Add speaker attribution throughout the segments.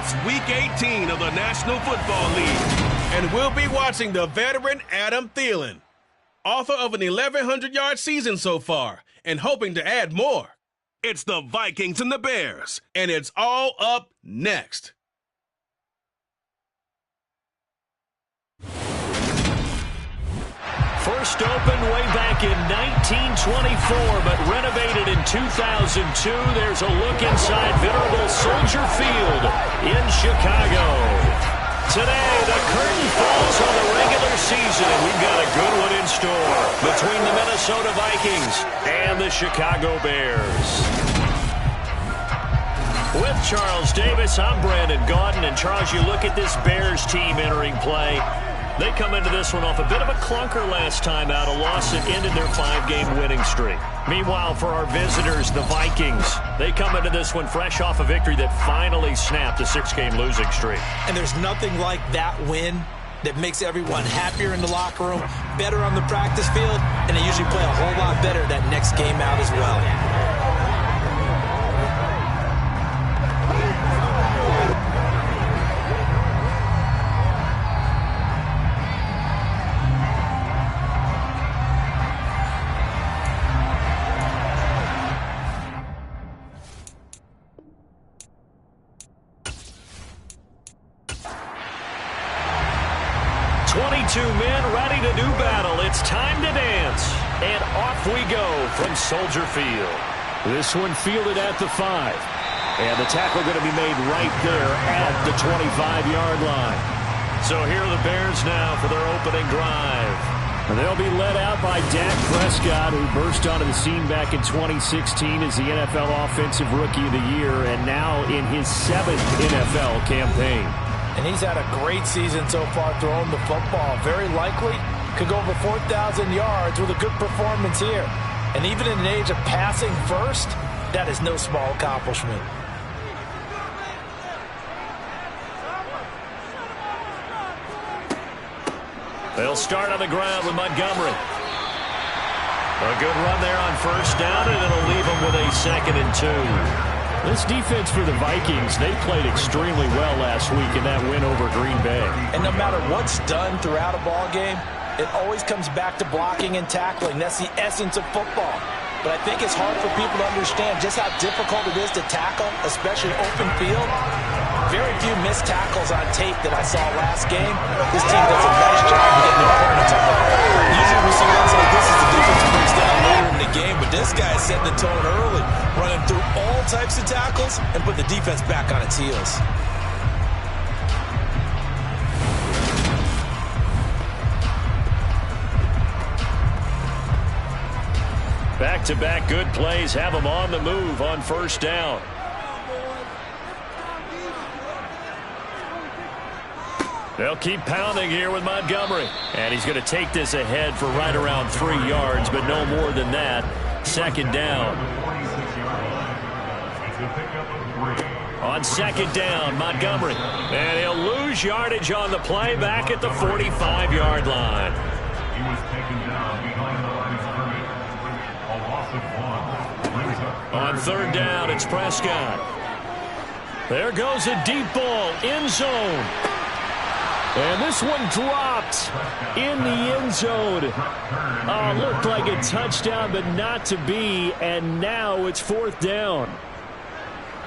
Speaker 1: It's Week 18 of the National Football League, and we'll be watching the veteran Adam Thielen, author of an 1,100-yard season so far, and hoping to add more. It's the Vikings and the Bears, and it's all up next.
Speaker 2: First opened way back in 1924, but renovated in 2002. There's a look inside venerable Soldier Field in Chicago. Today, the curtain falls on the regular season, and we've got a good one in store between the Minnesota Vikings and the Chicago Bears. With Charles Davis, I'm Brandon Gaudin, and Charles, you look at this Bears team entering play. They come into this one off a bit of a clunker last time out, a loss that ended their 5-game winning streak. Meanwhile, for our visitors, the Vikings, they come into this one fresh off a victory that finally snapped a 6-game losing streak.
Speaker 3: And there's nothing like that win that makes everyone happier in the locker room, better on the practice field, and they usually play a whole lot better that next game out as well.
Speaker 2: 22 men ready to do battle. It's time to dance. And off we go from Soldier Field. This one fielded at the 5. And the tackle going to be made right there at the 25-yard line. So here are the Bears now for their opening drive. They'll be led out by Dak Prescott, who burst onto the scene back in 2016 as the NFL Offensive Rookie of the Year, and now in his 7th NFL campaign.
Speaker 3: And he's had a great season so far throwing the football. Very likely could go over 4,000 yards with a good performance here. And even in the age of passing first, that is no small accomplishment.
Speaker 2: They'll start on the ground with Montgomery. A good run there on first down, and it'll leave them with a 2nd and 2. This defense for the Vikings, they played extremely well last week in that win over Green Bay.
Speaker 3: And no matter what's done throughout a ball game, it always comes back to blocking and tackling. That's the essence of football. But I think it's hard for people to understand just how difficult it is to tackle, especially open field. Very few missed tackles on tape that I saw last game. This team does a nice job of getting opponents on. Usually we see runs like this as the defense breaks down later in the game, but this guy is setting the tone early, running through all types of tackles and put the defense back on its heels.
Speaker 2: Back-to-back good plays have them on the move on first down. They'll keep pounding here with Montgomery. And he's going to take this ahead for right around 3 yards, but no more than that. 2nd down. On 2nd down, Montgomery. And he'll lose yardage on the play back at the 45-yard line.
Speaker 4: He was taken down behind the line of scrimmage. A loss of 1.
Speaker 2: On 3rd down, it's Prescott. There goes a deep ball, end zone. And this one dropped in the end zone. Looked like a touchdown, but not to be. And now it's 4th down.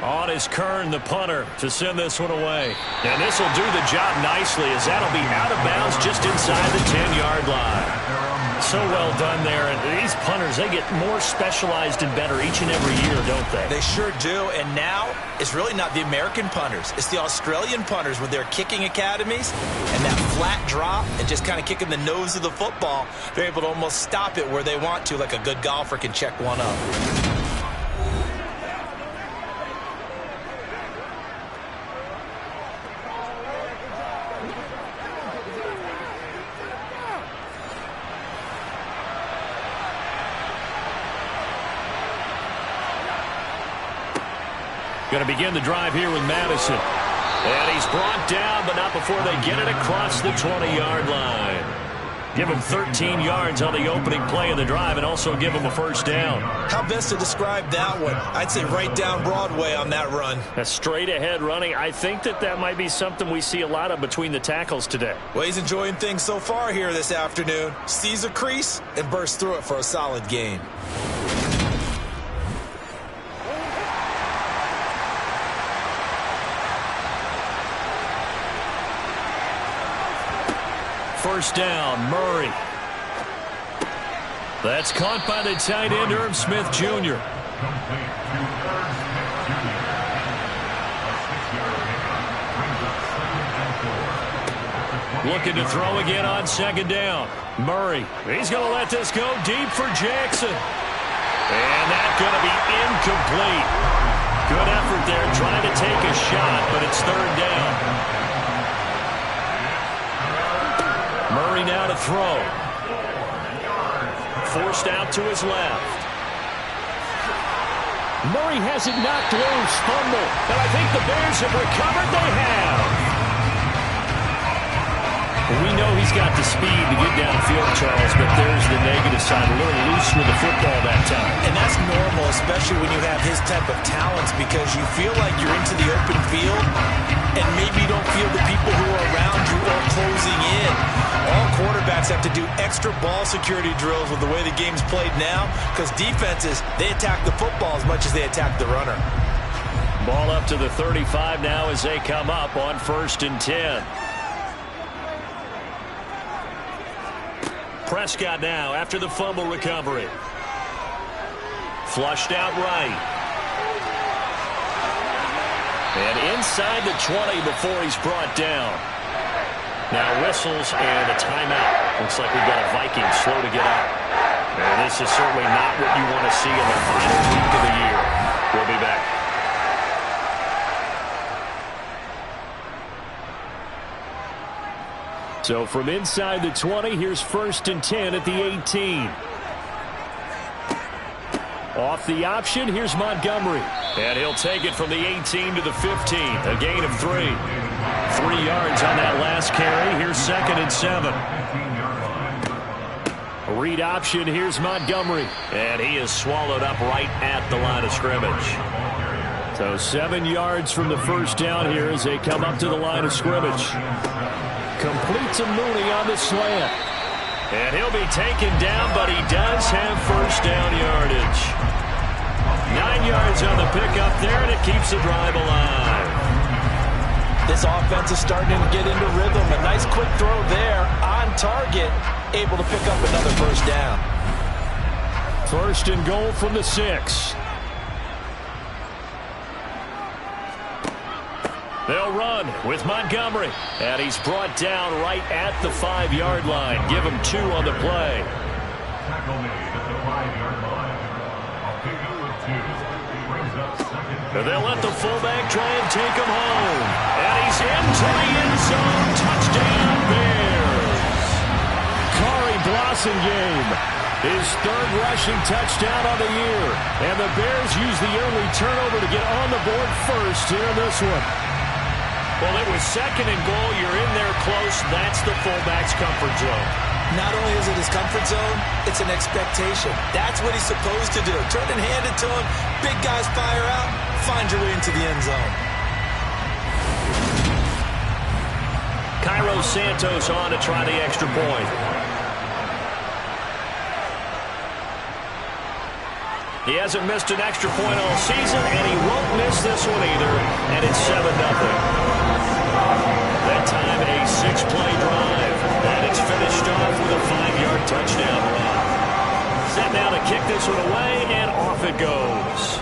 Speaker 2: On is Kern, the punter, to send this one away. And this will do the job nicely, as that'll be out of bounds just inside the 10-yard line. So well done there. And these punters, they get more specialized and better each and every year, don't they?
Speaker 3: They sure do. And now it's really not the American punters. It's the Australian punters with their kicking academies and that flat drop and just kind of kicking the nose of the football. They're able to almost stop it where they want to, like a good golfer can check one up.
Speaker 2: Going to begin the drive here with Madison. And he's brought down, but not before they get it across the 20-yard line. Give him 13 yards on the opening play of the drive and also give him a first down.
Speaker 3: How best to describe that one? I'd say right down Broadway on that run.
Speaker 2: That's straight ahead running. I think that might be something we see a lot of between the tackles today.
Speaker 3: Well, he's enjoying things so far here this afternoon. Sees a crease and bursts through it for a solid gain.
Speaker 2: First down, Murray. That's caught by the tight end, Irv Smith Jr. Looking to throw again on second down. Murray, he's going to let this go deep for Jackson. And that's going to be incomplete. Good effort there, trying to take a shot, but it's third down. Murray now to throw. Forced out to his left. Murray has it knocked loose. Fumble. And I think the Bears have recovered. They have. We know he's got the speed to get downfield, Charles, but there's the negative side. A little loose with the football that time.
Speaker 3: And that's normal, especially when you have his type of talents, because you feel like you're into the open field and maybe you don't feel the people who are around you or closing in. All quarterbacks have to do extra ball security drills with the way the game's played now, because defenses, they attack the football as much as they attack the runner.
Speaker 2: Ball up to the 35 now as they come up on 1st and 10. Prescott now after the fumble recovery. Flushed out right. And inside the 20 before he's brought down. Now whistles and a timeout. Looks like we've got a Vikings slow to get up. And this is certainly not what you want to see in the final week of the year. We'll be back. So from inside the 20, here's 1st and 10 at the 18. Off the option, here's Montgomery. And he'll take it from the 18 to the 15. A gain of 3. 3 yards on that last carry. Here's 2nd and 7. A read option, here's Montgomery. And he is swallowed up right at the line of scrimmage. So 7 yards from the first down here as they come up to the line of scrimmage. Complete to Mooney on the slant. And he'll be taken down, but he does have first down yardage. 9 yards on the pickup there, and it keeps the drive alive.
Speaker 3: This offense is starting to get into rhythm. A nice quick throw there on target, able to pick up another first down.
Speaker 2: 1st and goal from the 6. They'll run with Montgomery. And he's brought down right at the 5-yard line. Give him 2 on the play. They'll let the fullback try and take him home. And he's into the end zone. Touchdown, Bears. Corey Blasingame, his 3rd rushing touchdown of the year. And the Bears use the early turnover to get on the board first here in this one. Well, it was 2nd and goal. You're in there close. That's the fullback's comfort zone.
Speaker 3: Not only is it his comfort zone, it's an expectation. That's what he's supposed to do. Turn and hand it to him. Big guys fire out. Find your way into the end zone.
Speaker 2: Cairo Santos on to try the extra point. He hasn't missed an extra point all season, and he won't miss this one either. And it's 7-0. That time a 6-play drive. And it's finished off with a 5-yard touchdown run. Set now to kick this one away, and off it goes.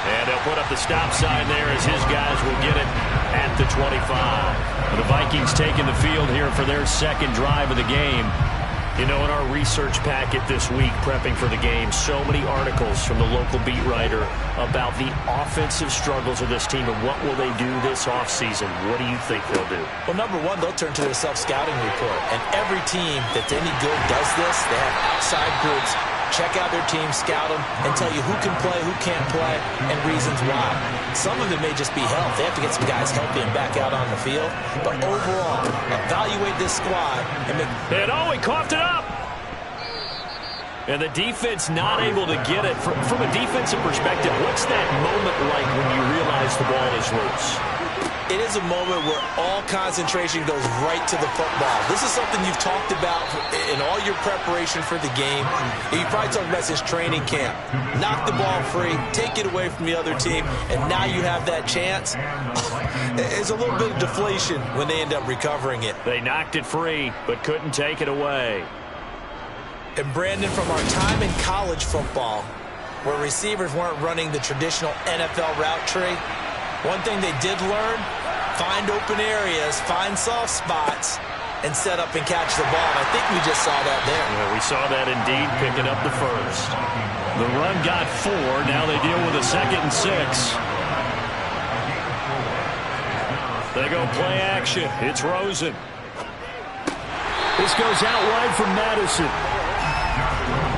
Speaker 2: And they'll put up the stop sign there as his guys will get it at the 25. The Vikings taking the field here for their 2nd drive of the game. You know, in our research packet this week, prepping for the game, so many articles from the local beat writer about the offensive struggles of this team and what will they do this offseason. What do you think they'll do?
Speaker 3: Well, number one, they'll turn to their self-scouting report. And every team that's any good does this. They have outside groups check out their team, scout them, and tell you who can play, who can't play, and reasons why. Some of it may just be health. They have to get some guys healthy and back out on the field. But overall, evaluate this squad and make...
Speaker 2: And oh, he coughed it up! And the defense not able to get it. From a defensive perspective, what's that moment like when you realize the ball is loose?
Speaker 3: It is a moment where all concentration goes right to the football. This is something you've talked about in all your preparation for the game. You probably talked about since training camp. Knock the ball free, take it away from the other team, and now you have that chance. It's a little bit of deflation when they end up recovering it.
Speaker 2: They knocked it free, but couldn't take it away.
Speaker 3: And Brandon, from our time in college football, where receivers weren't running the traditional NFL route tree, one thing they did learn, find open areas, find soft spots, and set up and catch the ball. And I think we just saw that there.
Speaker 2: Yeah, we saw that indeed, picking up the first. The run got 4. Now they deal with a 2nd and 6. They go play action. It's Rosen. This goes out wide from Madison.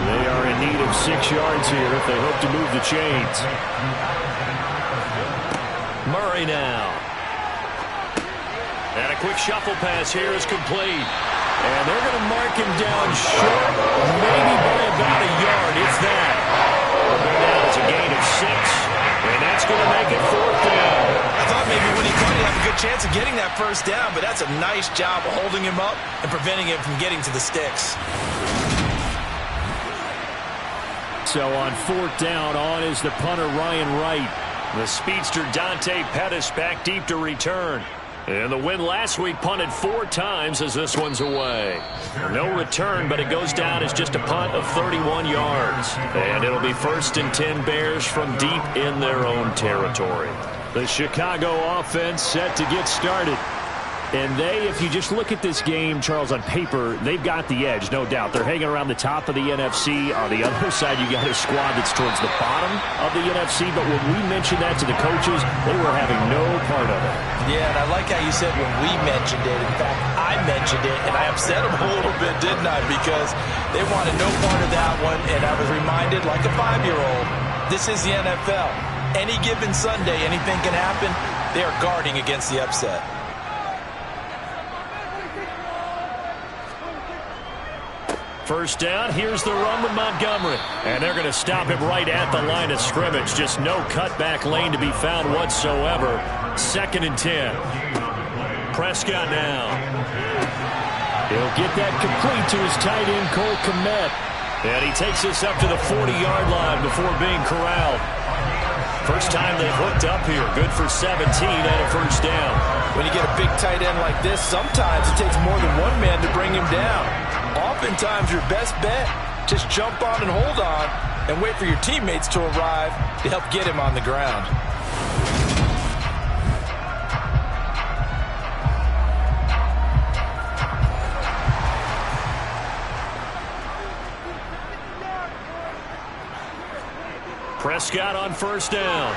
Speaker 2: They are in need of 6 yards here if they hope to move the chains. Murray now. And a quick shuffle pass here is complete. And they're going to mark him down short, maybe by about a yard, if that. Now it's a gain of 6, and that's going to make it 4th down.
Speaker 3: I thought maybe when he caught, he'd have a good chance of getting that first down, but that's a nice job of holding him up and preventing him from getting to the sticks.
Speaker 2: So on 4th down, on is the punter Ryan Wright. The speedster Dante Pettis back deep to return. And the win last week punted 4 times as this one's away. No return, but it goes down as just a punt of 31 yards. And it'll be 1st and 10 Bears from deep in their own territory. The Chicago offense set to get started. And they, if you just look at this game, Charles, on paper, they've got the edge, no doubt. They're hanging around the top of the NFC. On the other side, you got a squad that's towards the bottom of the NFC. But when we mentioned that to the coaches, they were having no part of it.
Speaker 3: Yeah, and I like how you said when we mentioned it. In fact, I mentioned it, and I upset them a little bit, didn't I? Because they wanted no part of that one, and I was reminded, like a 5-year-old, this is the NFL. Any given Sunday, anything can happen. They are guarding against the upset.
Speaker 2: First down, here's the run with Montgomery. And they're going to stop him right at the line of scrimmage. Just no cutback lane to be found whatsoever. 2nd and 10. Prescott now. He'll get that complete to his tight end, Cole Kmet. And he takes this up to the 40-yard line before being corralled. First time they've hooked up here. Good for 17 and a first down.
Speaker 3: When you get a big tight end like this, sometimes it takes more than one man to bring him down. Oftentimes, your best bet, just jump on and hold on and wait for your teammates to arrive to help get him on the ground.
Speaker 2: Prescott on first down.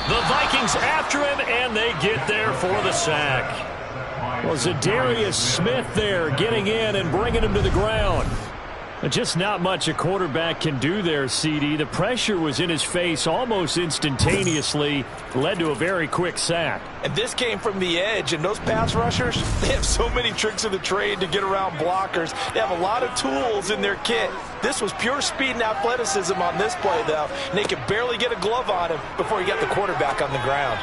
Speaker 2: The Vikings after him, and they get there for the sack. Well, Zadarius Smith there getting in and bringing him to the ground. Just not much a quarterback can do there, CD. The pressure was in his face almost instantaneously, led to a very quick sack.
Speaker 3: And this came from the edge, and those pass rushers, they have so many tricks of the trade to get around blockers. They have a lot of tools in their kit. This was pure speed and athleticism on this play, though, and they could barely get a glove on him before he got the quarterback on the ground.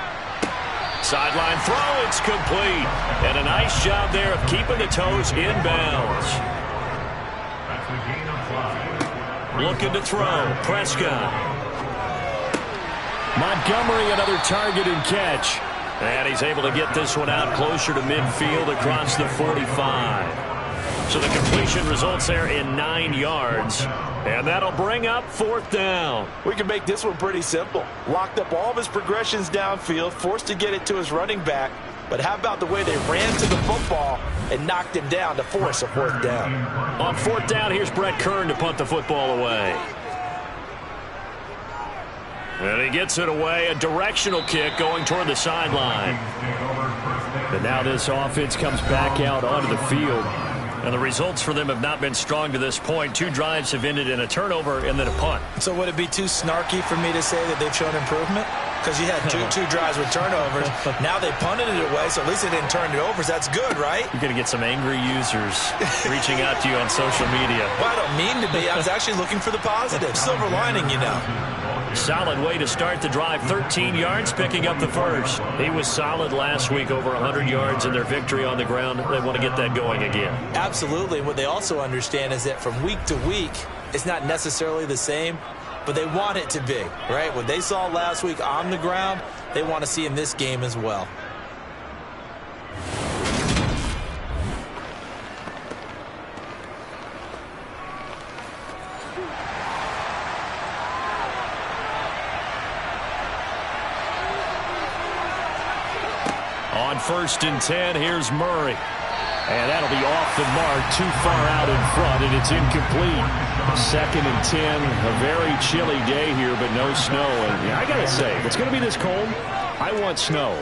Speaker 2: Sideline throw, it's complete. And a nice job there of keeping the toes in bounds. Looking to throw, Prescott. Montgomery, another target and catch. And he's able to get this one out closer to midfield across the 45. So the completion results there in 9 yards. And that'll bring up 4th down.
Speaker 3: We can make this one pretty simple. Locked up all of his progressions downfield, forced to get it to his running back. But how about the way they ran to the football and knocked him down to force a 4th down?
Speaker 2: On 4th down, here's Brett Kern to punt the football away. And he gets it away, a directional kick going toward the sideline. But now this offense comes back out onto the field. And the results for them have not been strong to this point. 2 drives have ended in a turnover and then a punt.
Speaker 3: So would it be too snarky for me to say that they've shown improvement? Because you had two drives with turnovers. Now they punted it away, so at least they didn't turn it over. So that's good, right?
Speaker 2: You're going to get some angry users reaching out to you on social media.
Speaker 3: Well, I don't mean to be. I was actually looking for the positive. Silver lining, you know.
Speaker 2: Solid way to start the drive. 13 yards, picking up the first. He was solid last week, over 100 yards in their victory on the ground. They want to get that going again.
Speaker 3: Absolutely. What they also understand is that from week to week, it's not necessarily the same, but they want it to be, right? What they saw last week on the ground, they want to see in this game as well.
Speaker 2: On 1st and 10, here's Murray. And that'll be off the mark, too far out in front, and it's incomplete. 2nd and 10, a very chilly day here, but no snow. And yeah, I got to say, if it's going to be this cold, I want snow.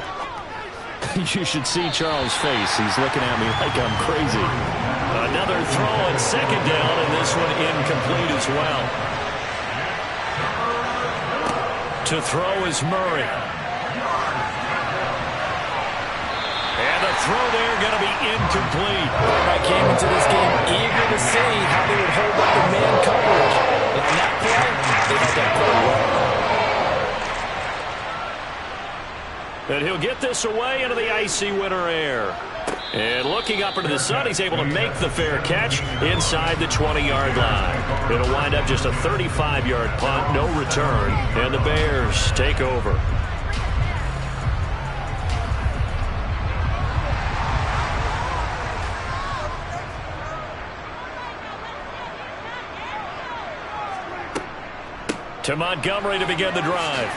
Speaker 2: You should see Charles' face. He's looking at me like I'm crazy. Another throw on 2nd down, and this one incomplete as well. To throw is Murray. And the throw there going to be incomplete.
Speaker 3: I came into this game eager to see how they would hold up the man coverage. And in that play, they held up pretty well.
Speaker 2: And he'll get this away into the icy winter air. And looking up into the sun, he's able to make the fair catch inside the 20-yard line. It'll wind up just a 35-yard punt, no return, and the Bears take over. To Montgomery to begin the drive.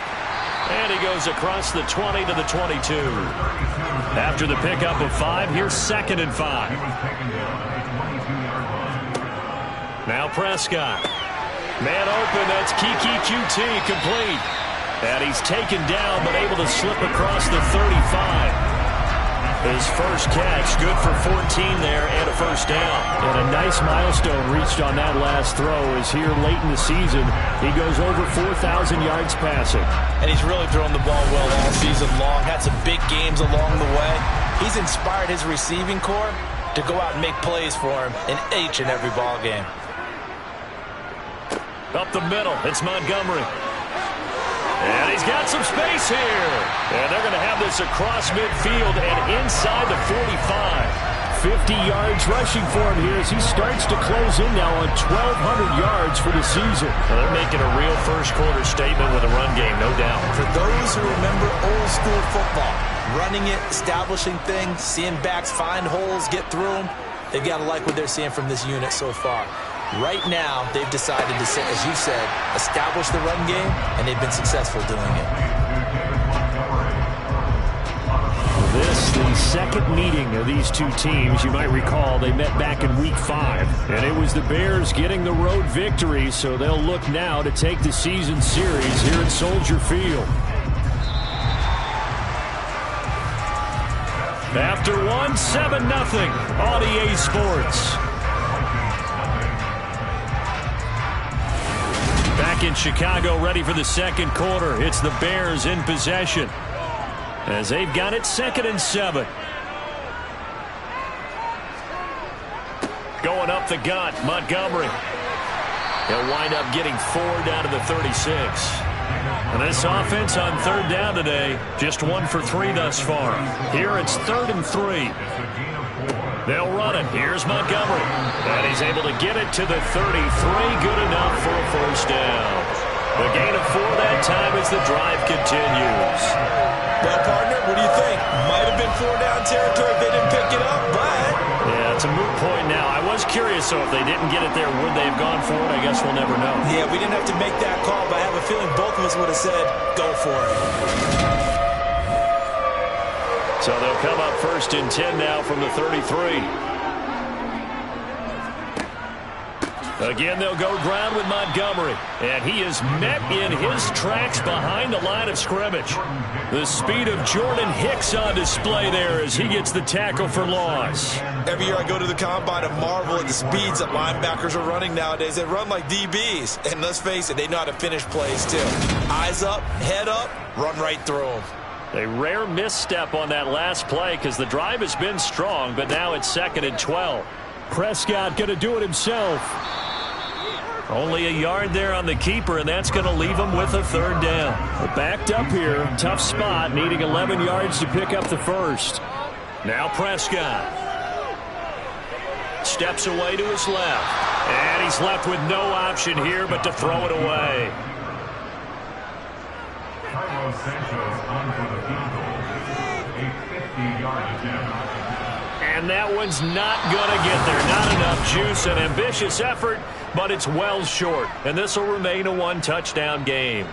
Speaker 2: And he goes across the 20 to the 22. After the pickup of 5, here's 2nd and 5. Now Prescott. Man open, that's Kiki QT, complete. And he's taken down, but able to slip across the 35. His first catch, good for 14 there and a first down. And a nice milestone reached on that last throw as here late in the season, he goes over 4,000 yards passing.
Speaker 3: And he's really thrown the ball well all season long. Had some big games along the way. He's inspired his receiving corps to go out and make plays for him in each and every ball game.
Speaker 2: Up the middle, it's Montgomery. And he's got some space here. And they're going to have this across midfield and inside the 45. 50 yards rushing for him here as he starts to close in now on 1,200 yards for the season. Well, they're making a real first-quarter statement with a run game, no doubt.
Speaker 3: For those who remember old-school football, running it, establishing things, seeing backs find holes, get through them, they've got to like what they're seeing from this unit so far. Right now, they've decided to, as you said, establish the run game, and they've been successful doing it.
Speaker 2: This, the second meeting of these two teams. You might recall they met back in Week 5, and it was the Bears getting the road victory, so they'll look now to take the season series here at Soldier Field. After 1, 7-0 on EA Sports. Back in Chicago, ready for the second quarter. It's the Bears in possession as they've got it 2nd and 7. Going up the gut, Montgomery. He'll wind up getting 4 down to the 36. And this offense on 3rd down today, just 1 for 3 thus far. Here it's 3rd and 3. They'll run it. Here's Montgomery. And he's able to get it to the 33. Good enough for a first down. The gain of 4 that time as the drive continues.
Speaker 3: Well, partner, what do you think? Might have been 4-down territory if they didn't pick it up, but...
Speaker 2: Yeah, it's a moot point now. I was curious, so if they didn't get it there, would they have gone for it? I guess we'll never know.
Speaker 3: Yeah, we didn't have to make that call, but I have a feeling both of us would have said, go for it.
Speaker 2: So they'll come up 1st and 10 now from the 33. Again, they'll go ground with Montgomery. And he is met in his tracks behind the line of scrimmage. The speed of Jordan Hicks on display there as he gets the tackle for loss.
Speaker 3: Every year I go to the combine and marvel at the speeds that linebackers are running nowadays. They run like DBs. And let's face it, they know how to finish plays too. Eyes up, head up, run right through them.
Speaker 2: A rare misstep on that last play because the drive has been strong, but now it's 2nd and 12. Prescott going to do it himself. Only a yard there on the keeper, and that's going to leave him with a 3rd down. We're backed up here. Tough spot, needing 11 yards to pick up the first. Now Prescott. Steps away to his left. And he's left with no option here but to throw it away. And that one's not going to get there. Not enough juice. An ambitious effort, but it's well short. And this will remain a 1-touchdown game.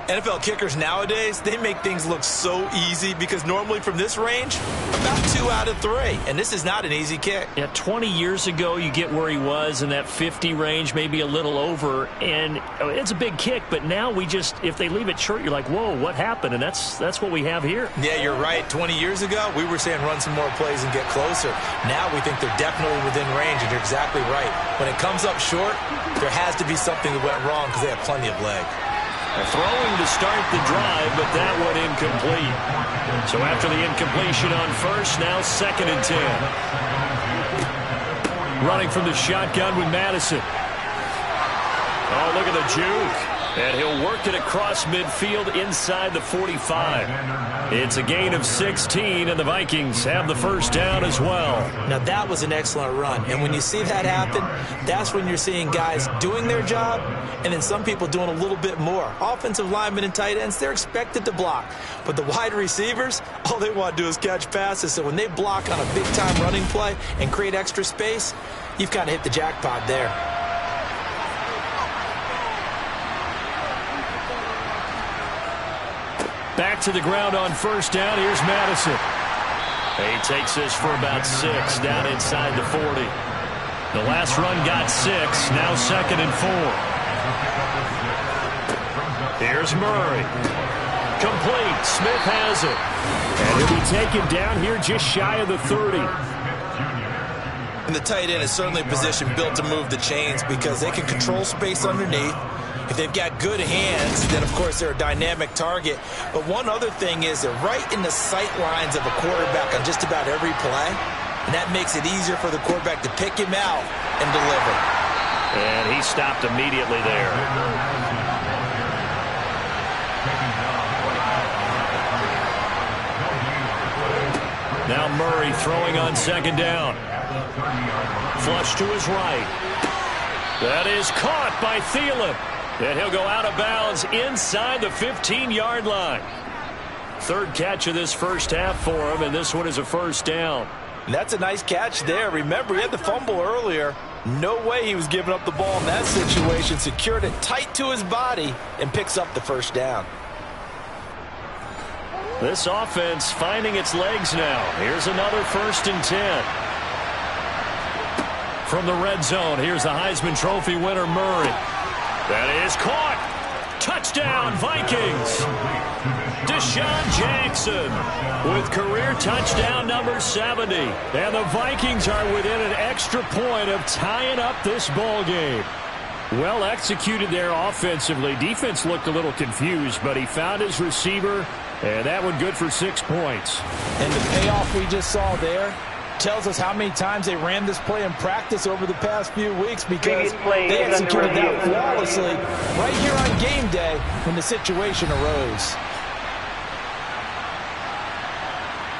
Speaker 3: NFL kickers nowadays, they make things look so easy because normally from this range, about 2 out of 3. And this is not an easy kick.
Speaker 2: Yeah, 20 years ago, you get where he was in that 50 range, maybe a little over. And it's a big kick, but now if they leave it short, you're like, whoa, what happened? And that's what we have here.
Speaker 3: Yeah, you're right. 20 years ago, we were saying run some more plays and get closer. Now we think they're definitely within range, and you're exactly right. When it comes up short, there has to be something that went wrong because they have plenty of leg.
Speaker 2: Throwing to start the drive, but that one incomplete. So after the incompletion on first, now 2nd and 10. Running from the shotgun with Madison. Oh, look at the juke. And he'll work it across midfield inside the 45. It's a gain of 16, and the Vikings have the 1st down as well.
Speaker 3: Now, that was an excellent run. And when you see that happen, that's when you're seeing guys doing their job and then some people doing a little bit more. Offensive linemen and tight ends, they're expected to block. But the wide receivers, all they want to do is catch passes. So when they block on a big-time running play and create extra space, you've kind of hit the jackpot there.
Speaker 2: Back to the ground on 1st down. Here's Madison. He takes this for about 6 down inside the 40. The last run got 6. Now 2nd and 4. Here's Murray. Complete. Smith has it. And he'll be taken down here just shy of the 30.
Speaker 3: And the tight end is certainly a position built to move the chains because they can control space underneath. If they've got good hands, then, of course, they're a dynamic target. But one other thing is they're right in the sight lines of a quarterback on just about every play. And that makes it easier for the quarterback to pick him out and deliver.
Speaker 2: And he stopped immediately there. Now Murray throwing on 2nd down. Flush to his right. That is caught by Thielen. And he'll go out of bounds inside the 15-yard line. 3rd catch of this first half for him, and this one is a 1st down.
Speaker 3: And that's a nice catch there. Remember, he had the fumble earlier. No way he was giving up the ball in that situation. Secured it tight to his body and picks up the 1st down.
Speaker 2: This offense finding its legs now. Here's another 1st and 10. From the red zone, here's the Heisman Trophy winner, Murray. That is caught. Touchdown, Vikings. Deshaun Jackson with career touchdown number 70. And the Vikings are within an extra point of tying up this ball game. Well executed there offensively. Defense looked a little confused, but he found his receiver, and that one good for 6 points.
Speaker 3: And the payoff we just saw there tells us how many times they ran this play in practice over the past few weeks because they executed that flawlessly right here on game day when the situation arose.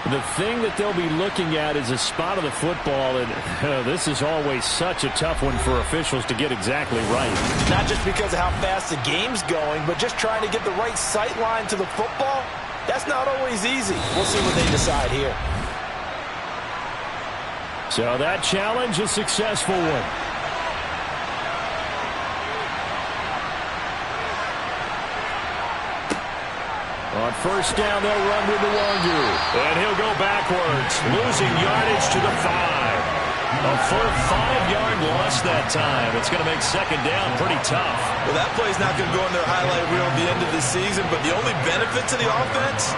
Speaker 2: The thing that they'll be looking at is a spot of the football, and this is always such a tough one for officials to get exactly right.
Speaker 3: Not just because of how fast the game's going, but just trying to get the right sight line to the football. That's not always easy. We'll see what they decide here.
Speaker 2: So that challenge, a successful one. On 1st down, they'll run with the longer. And he'll go backwards, losing yardage to the 5. A full 5-yard loss that time. It's going to make second down pretty tough.
Speaker 3: Well, that play's not going to go in their highlight reel at the end of the season, but the only benefit to the offense,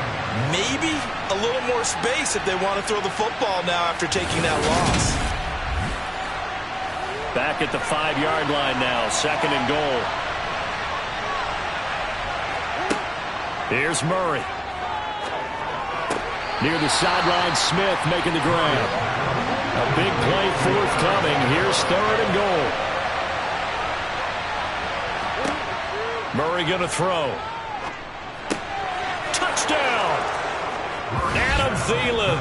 Speaker 3: maybe a little more space if they want to throw the football now after taking that loss.
Speaker 2: Back at the 5-yard line now, second and goal. Here's Murray. Near the sideline, Smith making the grab. A big play forthcoming. Here's third and goal. Murray going to throw. Touchdown! Adam Thielen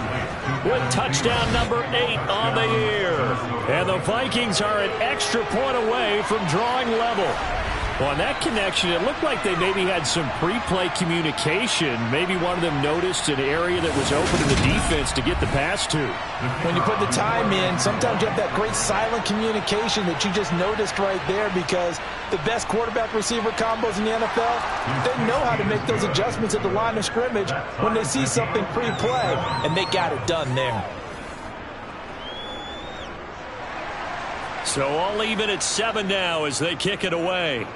Speaker 2: with touchdown number 8 on the year. And the Vikings are an extra point away from drawing level. Well, on that connection, it looked like they maybe had some pre-play communication. Maybe one of them noticed an area that was open to the defense to get the pass to.
Speaker 3: When you put the time in, sometimes you have that great silent communication that you just noticed right there, because the best quarterback-receiver combos in the NFL, they know how to make those adjustments at the line of scrimmage when they see something pre-play, and they got it done there.
Speaker 2: So all even at 7 now as they kick it away.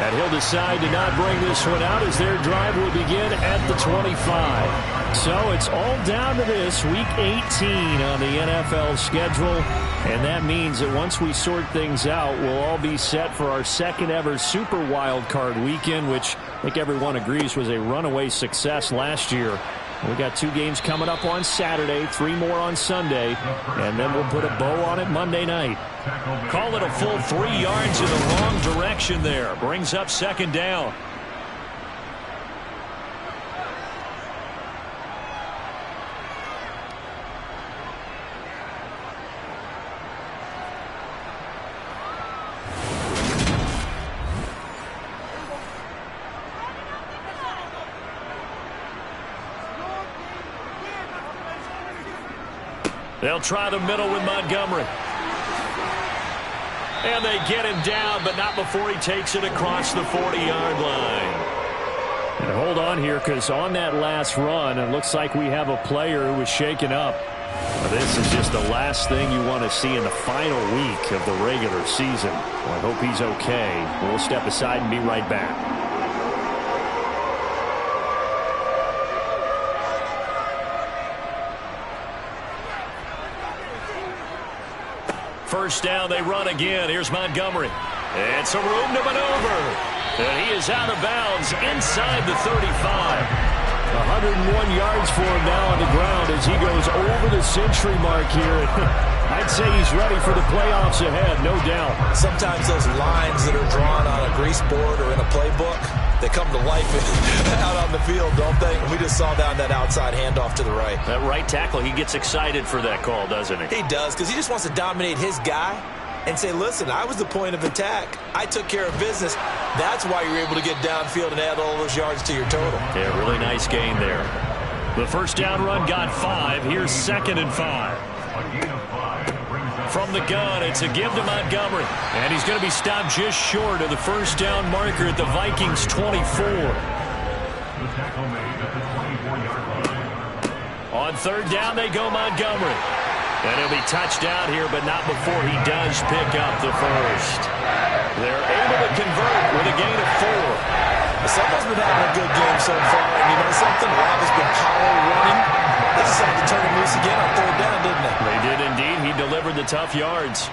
Speaker 2: And he'll decide to not bring this one out as their drive will begin at the 25. So it's all down to this, Week 18 on the NFL schedule. And that means that once we sort things out, we'll all be set for our second ever Super Wild Card weekend, which I think everyone agrees was a runaway success last year. We got 2 games coming up on Saturday, 3 more on Sunday, and then we'll put a bow on it Monday night. Call it a full 3 yards in the wrong direction there. Brings up second down. They'll try the middle with Montgomery. And they get him down, but not before he takes it across the 40-yard line. And hold on here, because on that last run, it looks like we have a player who was shaken up. Now, this is just the last thing you want to see in the final week of the regular season. Well, I hope he's okay. We'll step aside and be right back. First down, they run again. Here's Montgomery. It's a room to maneuver. And he is out of bounds inside the 35. 101 yards for him now on the ground as he goes over the century mark here. I'd say he's ready for the playoffs ahead, no doubt.
Speaker 3: Sometimes those lines that are drawn on a grease board or in a playbook, they come to life out on the field, don't they? We just saw down that outside handoff to the right.
Speaker 2: That right tackle, he gets excited for that call, doesn't he?
Speaker 3: He does, because he just wants to dominate his guy and say, listen, I was the point of attack. I took care of business. That's why you're able to get downfield and add all those yards to your total.
Speaker 2: Yeah, really nice gain there. The first down run got 5. Here's second and 5. From the gun, it's a give to Montgomery. And he's going to be stopped just short of the first down marker at the Vikings 24. On third down, they go Montgomery. And he'll be touched out here, but not before he does pick up the first. They're able to convert with a gain of 4.
Speaker 3: Someone's been having a good game so far. And you know something? Rob has been power running. They decided to turn him loose again on third down, didn't they?
Speaker 2: They did indeed. He delivered the tough yards.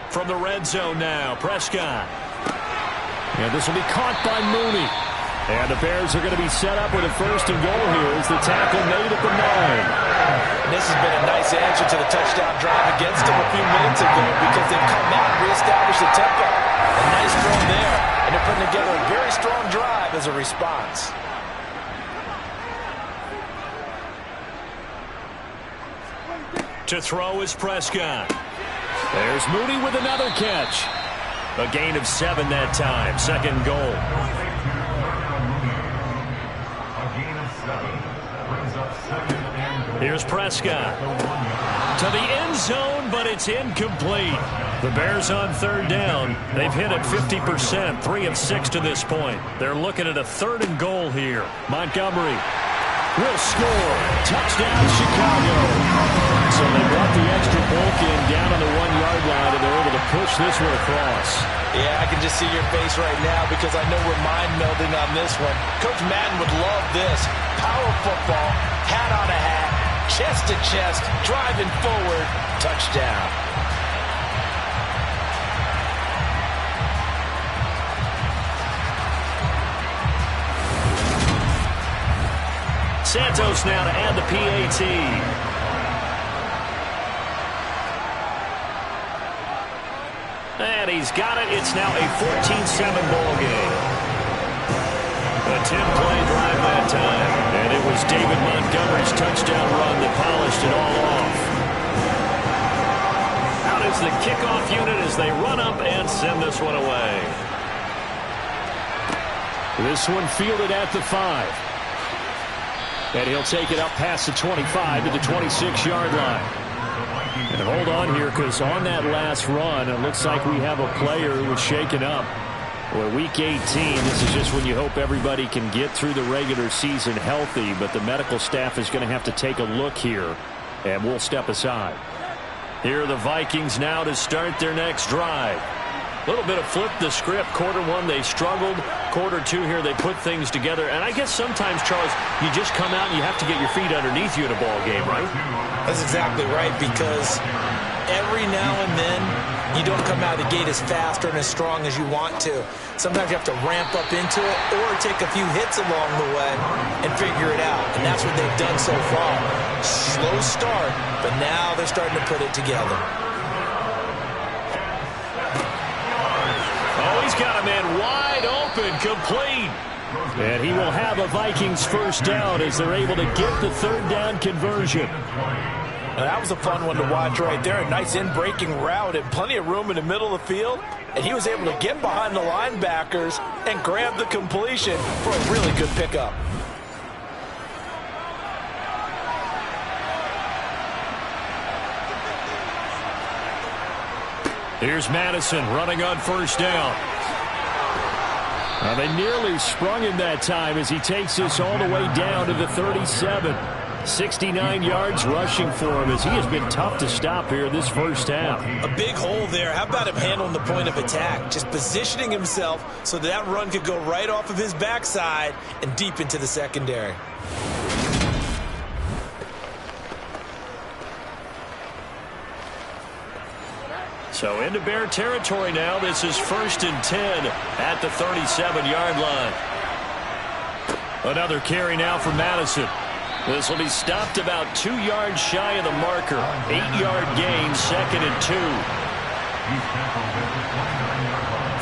Speaker 2: From the red zone now, Prescott. And this will be caught by Mooney. And the Bears are going to be set up with a first and goal here as the tackle made at the 9.
Speaker 3: And this has been a nice answer to the touchdown drive against them a few minutes ago, because they've come out and reestablished the tempo. A nice throw there, and they're putting together a very strong drive as a response.
Speaker 2: To throw is Prescott. There's Mooney with another catch. A gain of 7 that time. Second goal.
Speaker 4: gain of 7. Brings up 2nd and goal.
Speaker 2: Here's Prescott. To the end zone, but it's incomplete. The Bears on 3rd down. They've hit it 50%, 3 of 6 to this point. They're looking at a 3rd and goal here. Montgomery will score. Touchdown, Chicago. So they brought the extra bulk in down on the 1-yard line, and they're able to push this one across.
Speaker 3: Yeah, I can just see your face right now because I know we're mind-melding on this one. Coach Madden would love this. Power football, hat on a hat, chest to chest, driving forward, touchdown.
Speaker 2: Santos now to add the PAT. And he's got it. It's now a 14-7 ball game. A 10-play drive that time. And it was David Montgomery's touchdown run that polished it all off. Out is the kickoff unit as they run up and send this one away. This one fielded at the 5. And he'll take it up past the 25 to the 26-yard line. And hold on here, because on that last run, it looks like we have a player who was shaken up. Well, Week 18, this is just when you hope everybody can get through the regular season healthy, but the medical staff is going to have to take a look here, and we'll step aside. Here are the Vikings now to start their next drive. A little bit of flip the script. Quarter 1, they struggled. Quarter 2 here, they put things together. And I guess sometimes, Charles, you just come out and you have to get your feet underneath you in a ball game, right?
Speaker 3: That's exactly right, because every now and then you don't come out of the gate as fast or as strong as you want to. Sometimes you have to ramp up into it or take a few hits along the way and figure it out. And that's what they've done so far. Slow start, but now they're starting to put it together.
Speaker 2: Oh, he's got a man wide open, complete. And he will have a Vikings first down as they're able to get the 3rd down conversion.
Speaker 3: Now, that was a fun one to watch right there. A nice in-breaking route and plenty of room in the middle of the field. And he was able to get behind the linebackers and grab the completion for a really good pickup.
Speaker 2: Here's Madison running on 1st down. Now they nearly sprung him that time as he takes this all the way down to the 37. 69 yards rushing for him as he has been tough to stop here this first half.
Speaker 3: A big hole there. How about him handling the point of attack? Just positioning himself so that run could go right off of his backside and deep into the secondary.
Speaker 2: So into Bear territory now. This is 1st and 10 at the 37-yard line. Another carry now for Madison. This will be stopped about 2 yards shy of the marker. 8-yard gain, 2nd and 2.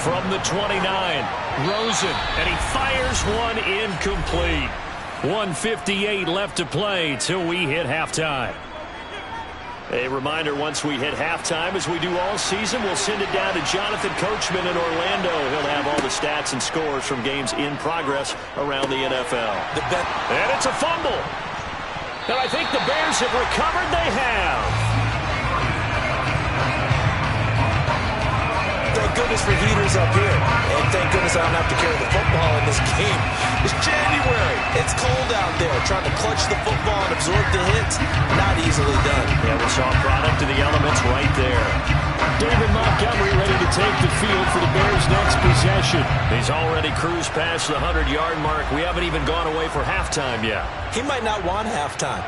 Speaker 2: From the 29, Rosen, and he fires one incomplete. 1:58 left to play till we hit halftime. A reminder, once we hit halftime, as we do all season, we'll send it down to Jonathan Coachman in Orlando. He'll have all the stats and scores from games in progress around the NFL. And it's a fumble. And I think the Bears have recovered. They have.
Speaker 3: Thank goodness for heaters up here. And thank goodness I don't have to carry the football in this game. It's January. It's cold out there. Trying to clutch the football and absorb the hits, not easily done.
Speaker 2: Yeah, we saw a product of the elements right there. David Montgomery ready to take the field for the Bears' next possession. He's already cruised past the 100-yard mark. We haven't even gone away for halftime yet.
Speaker 3: He might not want halftime.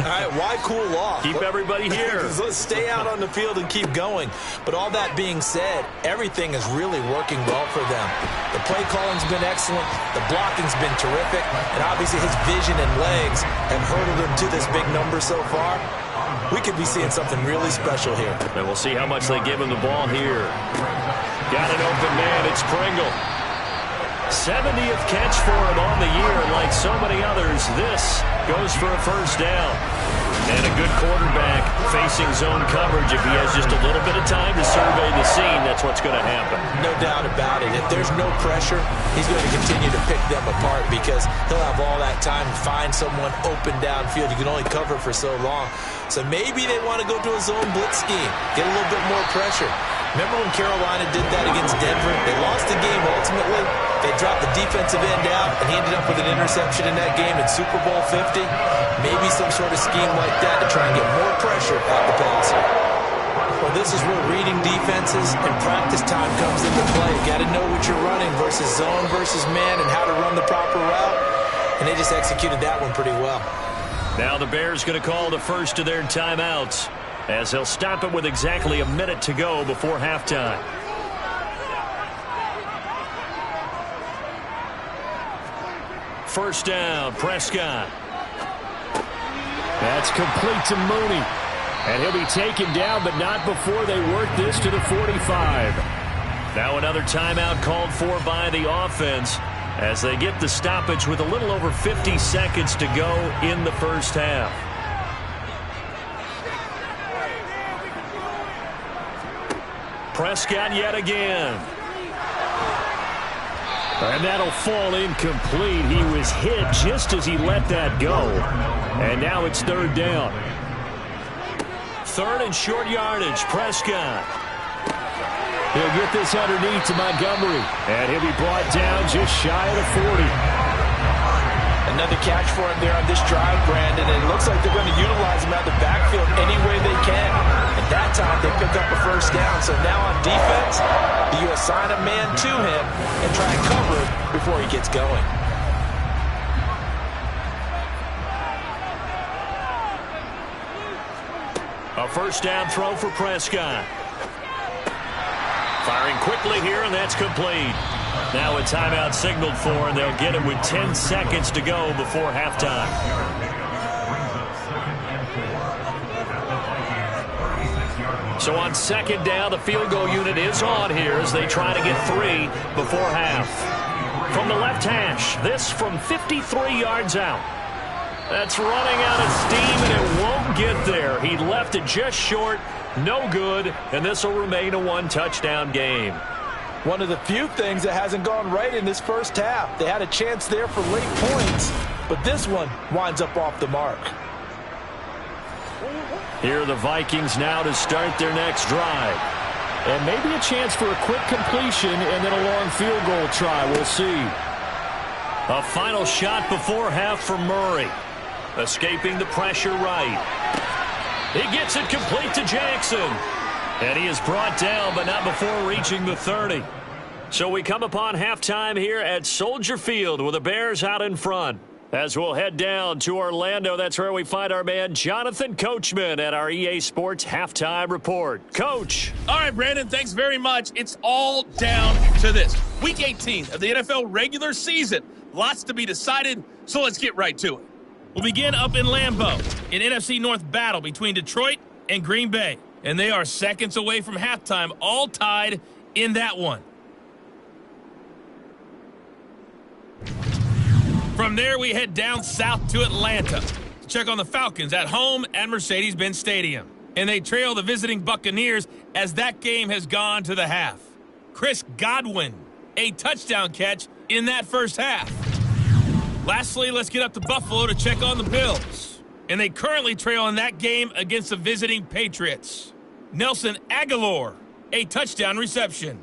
Speaker 3: All right, why cool off?
Speaker 2: Keep everybody here.
Speaker 3: Let's stay out on the field and keep going. But all that being said, everything is really working well for them. The play calling's been excellent. The blocking's been terrific. And obviously his vision and legs have hurdled him to this big number so far. We could be seeing something really special here.
Speaker 2: And we'll see how much they give him the ball here. Got an open man. It's Pringle. 70th catch for him on the year. Like so many others, this goes for a first down. And a good quarterback facing zone coverage. If he has just a little bit of time to survey the scene, that's what's going to happen.
Speaker 3: No doubt about it. If there's no pressure, he's going to continue to pick them apart because he'll have all that time to find someone open downfield. You can only cover for so long. So maybe they want to go to a zone blitz scheme, get a little bit more pressure. Remember when Carolina did that against Denver? They lost the game ultimately. They dropped the defensive end out, and he ended up with an interception in that game in Super Bowl 50. Maybe some sort of scheme like that to try and get more pressure at the passer. Well, this is where reading defenses and practice time comes into play. You got to know what you're running versus zone versus man and how to run the proper route. And they just executed that one pretty well.
Speaker 2: Now the Bears going to call the first of their timeouts, as they'll stop it with exactly a minute to go before halftime. First down, Prescott. That's complete to Mooney. And he'll be taken down, but not before they work this to the 45. Now another timeout called for by the offense as they get the stoppage with a little over 50 seconds to go in the first half. Prescott yet again. And that'll fall incomplete. He was hit just as he let that go. And now it's third down. Third and short yardage, Prescott. He'll get this underneath to Montgomery. And he'll be brought down just shy of the 40.
Speaker 3: Another catch for him there on this drive, Brandon. And it looks like they're going to utilize him out of the backfield any way they can. At that time, they pick up a first down. So now on defense, you assign a man to him and try and cover him before he gets going.
Speaker 2: A first down throw for Prescott. Firing quickly here, and that's complete. Now a timeout signaled for, and they'll get it with 10 seconds to go before halftime. So on second down, the field goal unit is on here as they try to get 3 before half. From the left hash, this from 53 yards out. That's running out of steam, and it won't get there. He left it just short, no good, and this will remain a one-touchdown game.
Speaker 3: One of the few things that hasn't gone right in this first half. They had a chance there for late points, but this one winds up off the mark.
Speaker 2: Here are the Vikings now to start their next drive. And maybe a chance for a quick completion and then a long field goal try. We'll see. A final shot before half for Murray. Escaping the pressure right. He gets it complete to Jackson. And he is brought down, but not before reaching the 30. So we come upon halftime here at Soldier Field with the Bears out in front. As we'll head down to Orlando, that's where we find our man Jonathan Coachman at our EA Sports Halftime Report. Coach.
Speaker 5: All right, Brandon, thanks very much. It's all down to this. Week 18 of the NFL regular season. Lots to be decided, so let's get right to it. We'll begin up in Lambeau, an NFC North battle between Detroit and Green Bay. And they are seconds away from halftime, all tied in that one. From there, we head down south to Atlanta to check on the Falcons at home at Mercedes-Benz Stadium. And they trail the visiting Buccaneers as that game has gone to the half. Chris Godwin, a touchdown catch in that first half. Lastly, let's get up to Buffalo to check on the Bills. And they currently trail in that game against the visiting Patriots. Nelson Aguilar, a touchdown reception.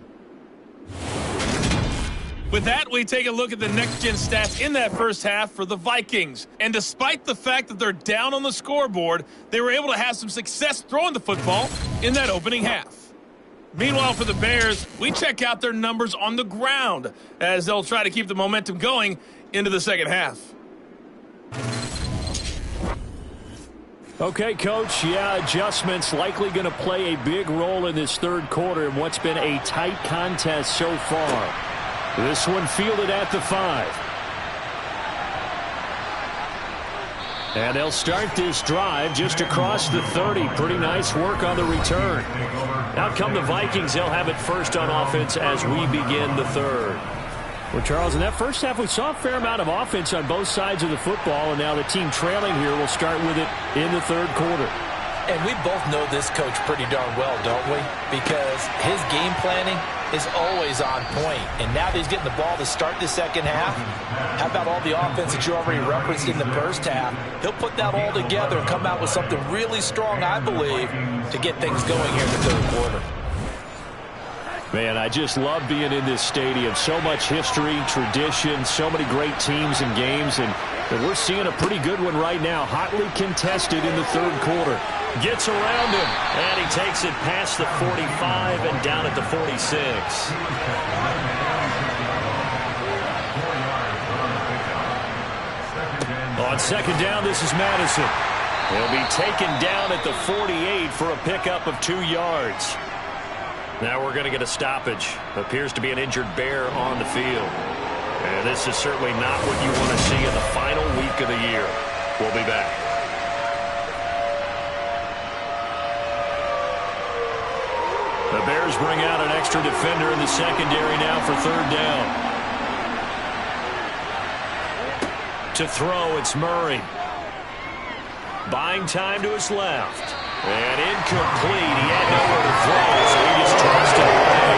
Speaker 5: With that, we take a look at the next-gen stats in that first half for the Vikings. And despite the fact that they're down on the scoreboard, they were able to have some success throwing the football in that opening half. Meanwhile, for the Bears, we check out their numbers on the ground as they'll try to keep the momentum going into the second half.
Speaker 2: Okay, Coach, adjustments likely going to play a big role in this third quarter in what's been a tight contest so far. This one fielded at the 5. And they'll start this drive just across the 30. Pretty nice work on the return. Out come the Vikings. They'll have it first on offense as we begin the third. Well, Charles, in that first half, we saw a fair amount of offense on both sides of the football, and now the team trailing here will start with it in the third quarter.
Speaker 3: And we both know this coach pretty darn well, don't we? Because his game planning is always on point. And now that he's getting the ball to start the second half, how about all the offense that you already referenced in the first half? He'll put that all together and come out with something really strong, I believe, to get things going here in the third quarter.
Speaker 2: Man, I just love being in this stadium. So much history, tradition, so many great teams and games, and we're seeing a pretty good one right now. Hotly contested in the third quarter. Gets around him, and he takes it past the 45 and down at the 46. On second down, this is Madison. He'll be taken down at the 48 for a pickup of 2 yards. Now we're going to get a stoppage. Appears to be an injured Bear on the field. And this is certainly not what you want to see in the final week of the year. We'll be back. The Bears bring out an extra defender in the secondary now for third down. To throw, it's Murray. Buying time to his left. And incomplete. He had nowhere to throw, so he just tossed it away.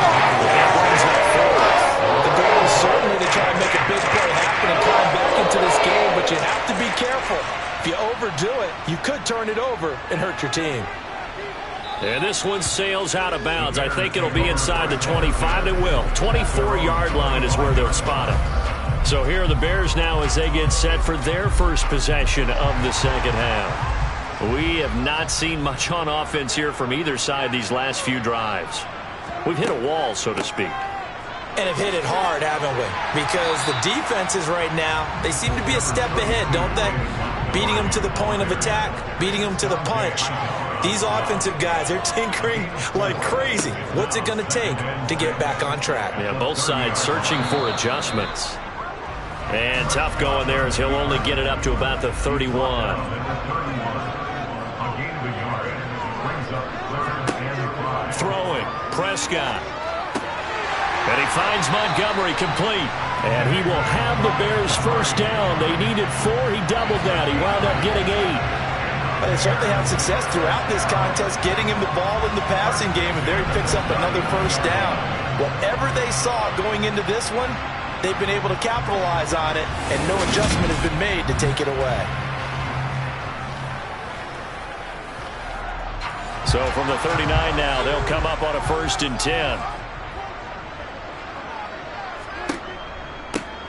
Speaker 2: That brings up fourth.
Speaker 3: The goal is certainly to try and make a big play happen and climb back into this game, but you have to be careful. If you overdo it, you could turn it over and hurt your team.
Speaker 2: And this one sails out of bounds. I think it'll be inside the 25. It will. 24-yard line is where they'll spot it. So here are the Bears now as they get set for their first possession of the second half. We have not seen much on offense here from either side these last few drives. We've hit a wall, so to speak.
Speaker 3: And have hit it hard, haven't we? Because the defenses right now, they seem to be a step ahead, don't they? Beating them to the point of attack, beating them to the punch. These offensive guys are tinkering like crazy. What's it going to take to get back on track?
Speaker 2: Yeah, both sides searching for adjustments. And tough going there as he'll only get it up to about the 31. Throwing, Prescott. And he finds Montgomery complete. And he will have the Bears first down. They needed 4. He doubled that. He wound up getting 8.
Speaker 3: They certainly had success throughout this contest, getting him the ball in the passing game, and there he picks up another first down. Whatever they saw going into this one, they've been able to capitalize on it, and no adjustment has been made to take it away.
Speaker 2: So from the 39 now, they'll come up on a 1st and 10.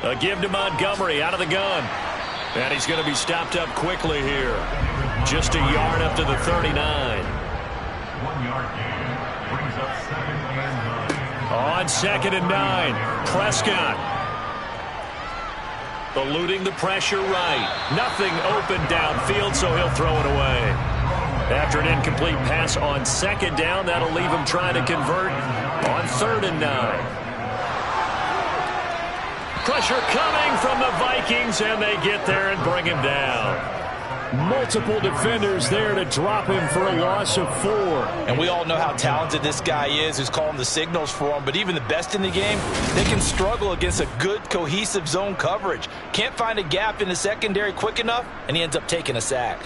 Speaker 2: A give to Montgomery out of the gun. And he's going to be stopped up quickly here. Just a yard up to the 39.
Speaker 4: 1-yard gain brings up 2nd and 9.
Speaker 2: On 2nd and 9, Prescott. Eluding the pressure right. Nothing open downfield, so he'll throw it away. After an incomplete pass on 2nd down, that'll leave him trying to convert on 3rd and 9. Pressure coming from the Vikings, and they get there and bring him down. Multiple defenders there to drop him for a loss of 4.
Speaker 3: And we all know how talented this guy is, who's calling the signals for him. But even the best in the game, they can struggle against a good, cohesive zone coverage. Can't find a gap in the secondary quick enough, and he ends up taking a sack.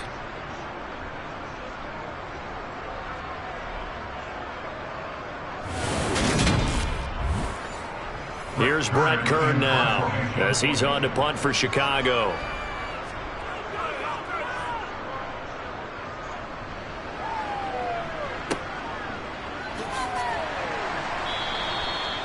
Speaker 2: Here's Brett Kern now as he's on to punt for Chicago.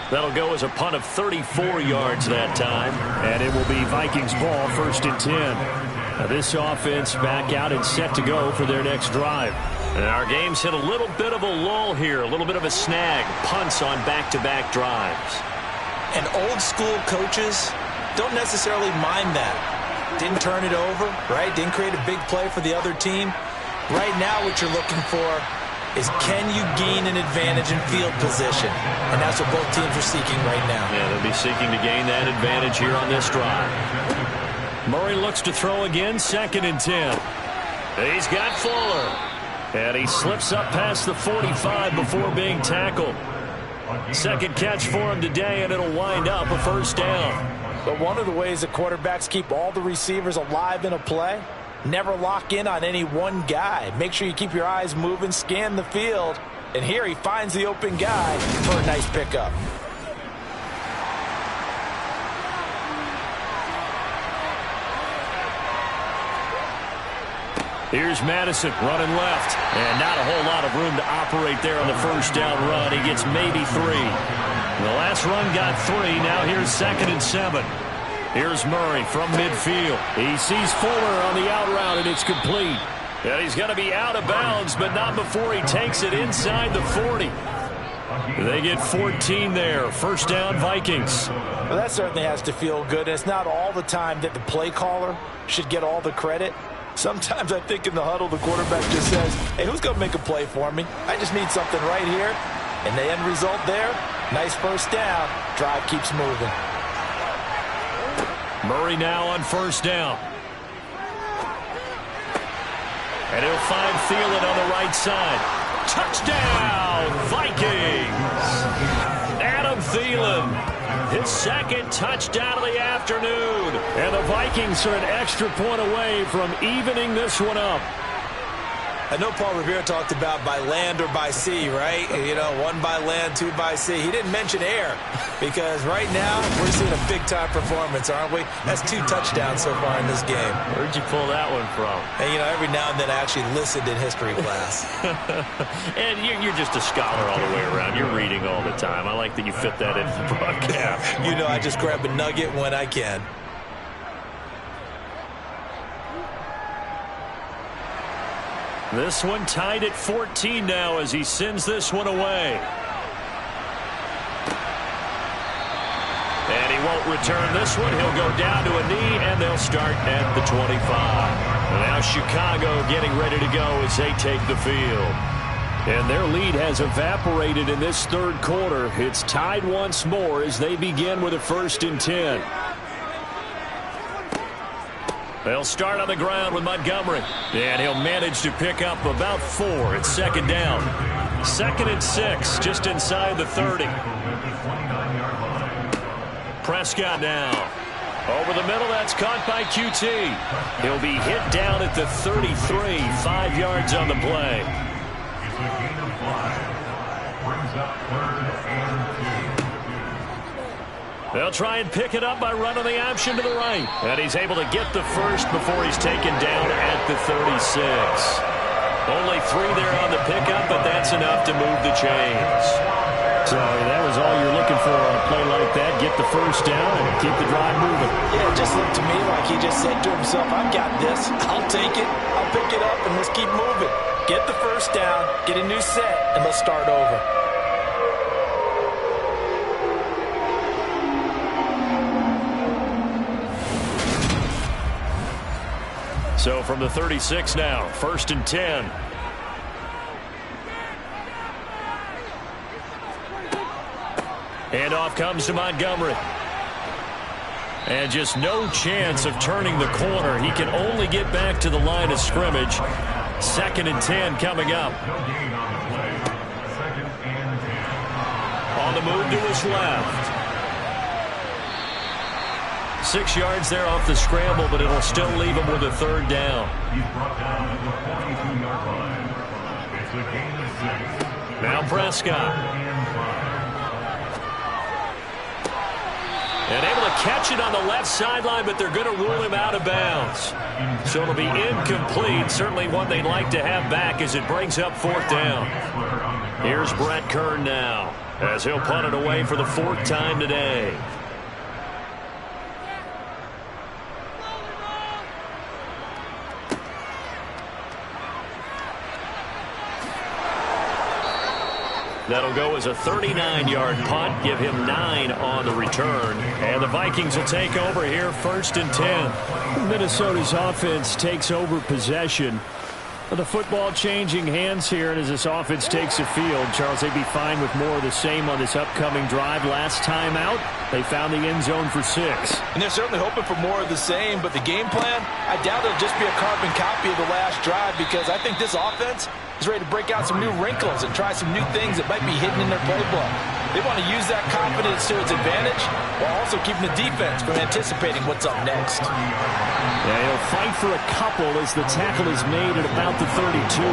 Speaker 2: That'll go as a punt of 34 yards that time, and it will be Vikings ball 1st and 10. Now this offense back out and set to go for their next drive. And our game's hit a little bit of a lull here, a little bit of a snag. Punts on back-to-back drives.
Speaker 3: And old-school coaches don't necessarily mind that. Didn't turn it over, right? Didn't create a big play for the other team. Right now what you're looking for is can you gain an advantage in field position? And that's what both teams are seeking right now.
Speaker 2: Yeah, they'll be seeking to gain that advantage here on this drive. Murray looks to throw again, 2nd and 10. He's got Fuller. And he slips up past the 45 before being tackled. Second catch for him today, and it'll wind up a first down.
Speaker 3: But one of the ways that quarterbacks keep all the receivers alive in a play, never lock in on any one guy. Make sure you keep your eyes moving, scan the field. And here he finds the open guy for a nice pickup.
Speaker 2: Here's Madison running left. And not a whole lot of room to operate there on the first down run. He gets maybe 3. The last run got 3. Now here's 2nd and 7. Here's Murray from midfield. He sees Fuller on the out route, and it's complete. And he's going to be out of bounds, but not before he takes it inside the 40. They get 14 there. First down, Vikings.
Speaker 3: Well, that certainly has to feel good. It's not all the time that the play caller should get all the credit. Sometimes I think in the huddle, the quarterback just says, hey, who's going to make a play for me? I just need something right here. And the end result there, nice first down. Drive keeps moving.
Speaker 2: Murray now on first down. And he'll find Thielen on the right side. Touchdown, Vikings! Adam Thielen. His second touchdown of the afternoon. And the Vikings are an extra point away from evening this one up.
Speaker 3: I know Paul Revere talked about by land or by sea, right? You know, 1 by land, 2 by sea. He didn't mention air because right now we're seeing a big-time performance, aren't we? That's 2 touchdowns so far in this game.
Speaker 2: Where'd you pull that one from?
Speaker 3: And, you know, every now and then I actually listened in history class.
Speaker 2: And you're just a scholar all the way around. You're reading all the time. I like that you fit that into the broadcast.
Speaker 3: You know, I just grab a nugget when I can.
Speaker 2: This one tied at 14 now as he sends this one away. And he won't return this one. He'll go down to a knee, and they'll start at the 25. Now Chicago getting ready to go as they take the field. And their lead has evaporated in this third quarter. It's tied once more as they begin with a 1st and 10. They'll start on the ground with Montgomery. And he'll manage to pick up about 4. It's 2nd down. 2nd and 6, just inside the 30. Prescott now. Over the middle, that's caught by QT. He'll be hit down at the 33, 5 yards on the play.
Speaker 4: It's a gain of 5. Brings up 3rd and 2.
Speaker 2: They'll try and pick it up by running the option to the right. And he's able to get the first before he's taken down at the 36. Only 3 there on the pickup, but that's enough to move the chains. So that was all you're looking for on a play like that. Get the first down and keep the drive moving.
Speaker 3: Yeah, it just looked to me like he just said to himself, I've got this. I'll take it. I'll pick it up, and let's keep moving. Get the first down, get a new set, and let's start over.
Speaker 2: So from the 36 now, 1st and 10. And off comes to Montgomery. And just no chance of turning the corner. He can only get back to the line of scrimmage. 2nd and 10 coming up. On the move to his left. 6 yards there off the scramble, but it'll still leave him with a 3rd down.
Speaker 4: He's brought down at the 42-yard line. It's a gain of 6.
Speaker 2: Now Prescott. And able to catch it on the left sideline, but they're going to rule him out of bounds. So it'll be incomplete. Certainly one they'd like to have back as it brings up 4th down. Here's Brett Kern now as he'll punt it away for the 4th time today. That'll go as a 39-yard punt. Give him 9 on the return. And the Vikings will take over here 1st and 10. Minnesota's offense takes over possession. The football changing hands here, and as this offense takes the field, Charles, they'd be fine with more of the same on this upcoming drive. Last time out, they found the end zone for 6.
Speaker 3: And they're certainly hoping for more of the same, but the game plan, I doubt it'll just be a carbon copy of the last drive because I think this offense is ready to break out some new wrinkles and try some new things that might be hidden in their playbook. They want to use that confidence to its advantage while also keeping the defense from anticipating what's up next.
Speaker 2: Yeah, he'll fight for a couple as the tackle is made at about the 32.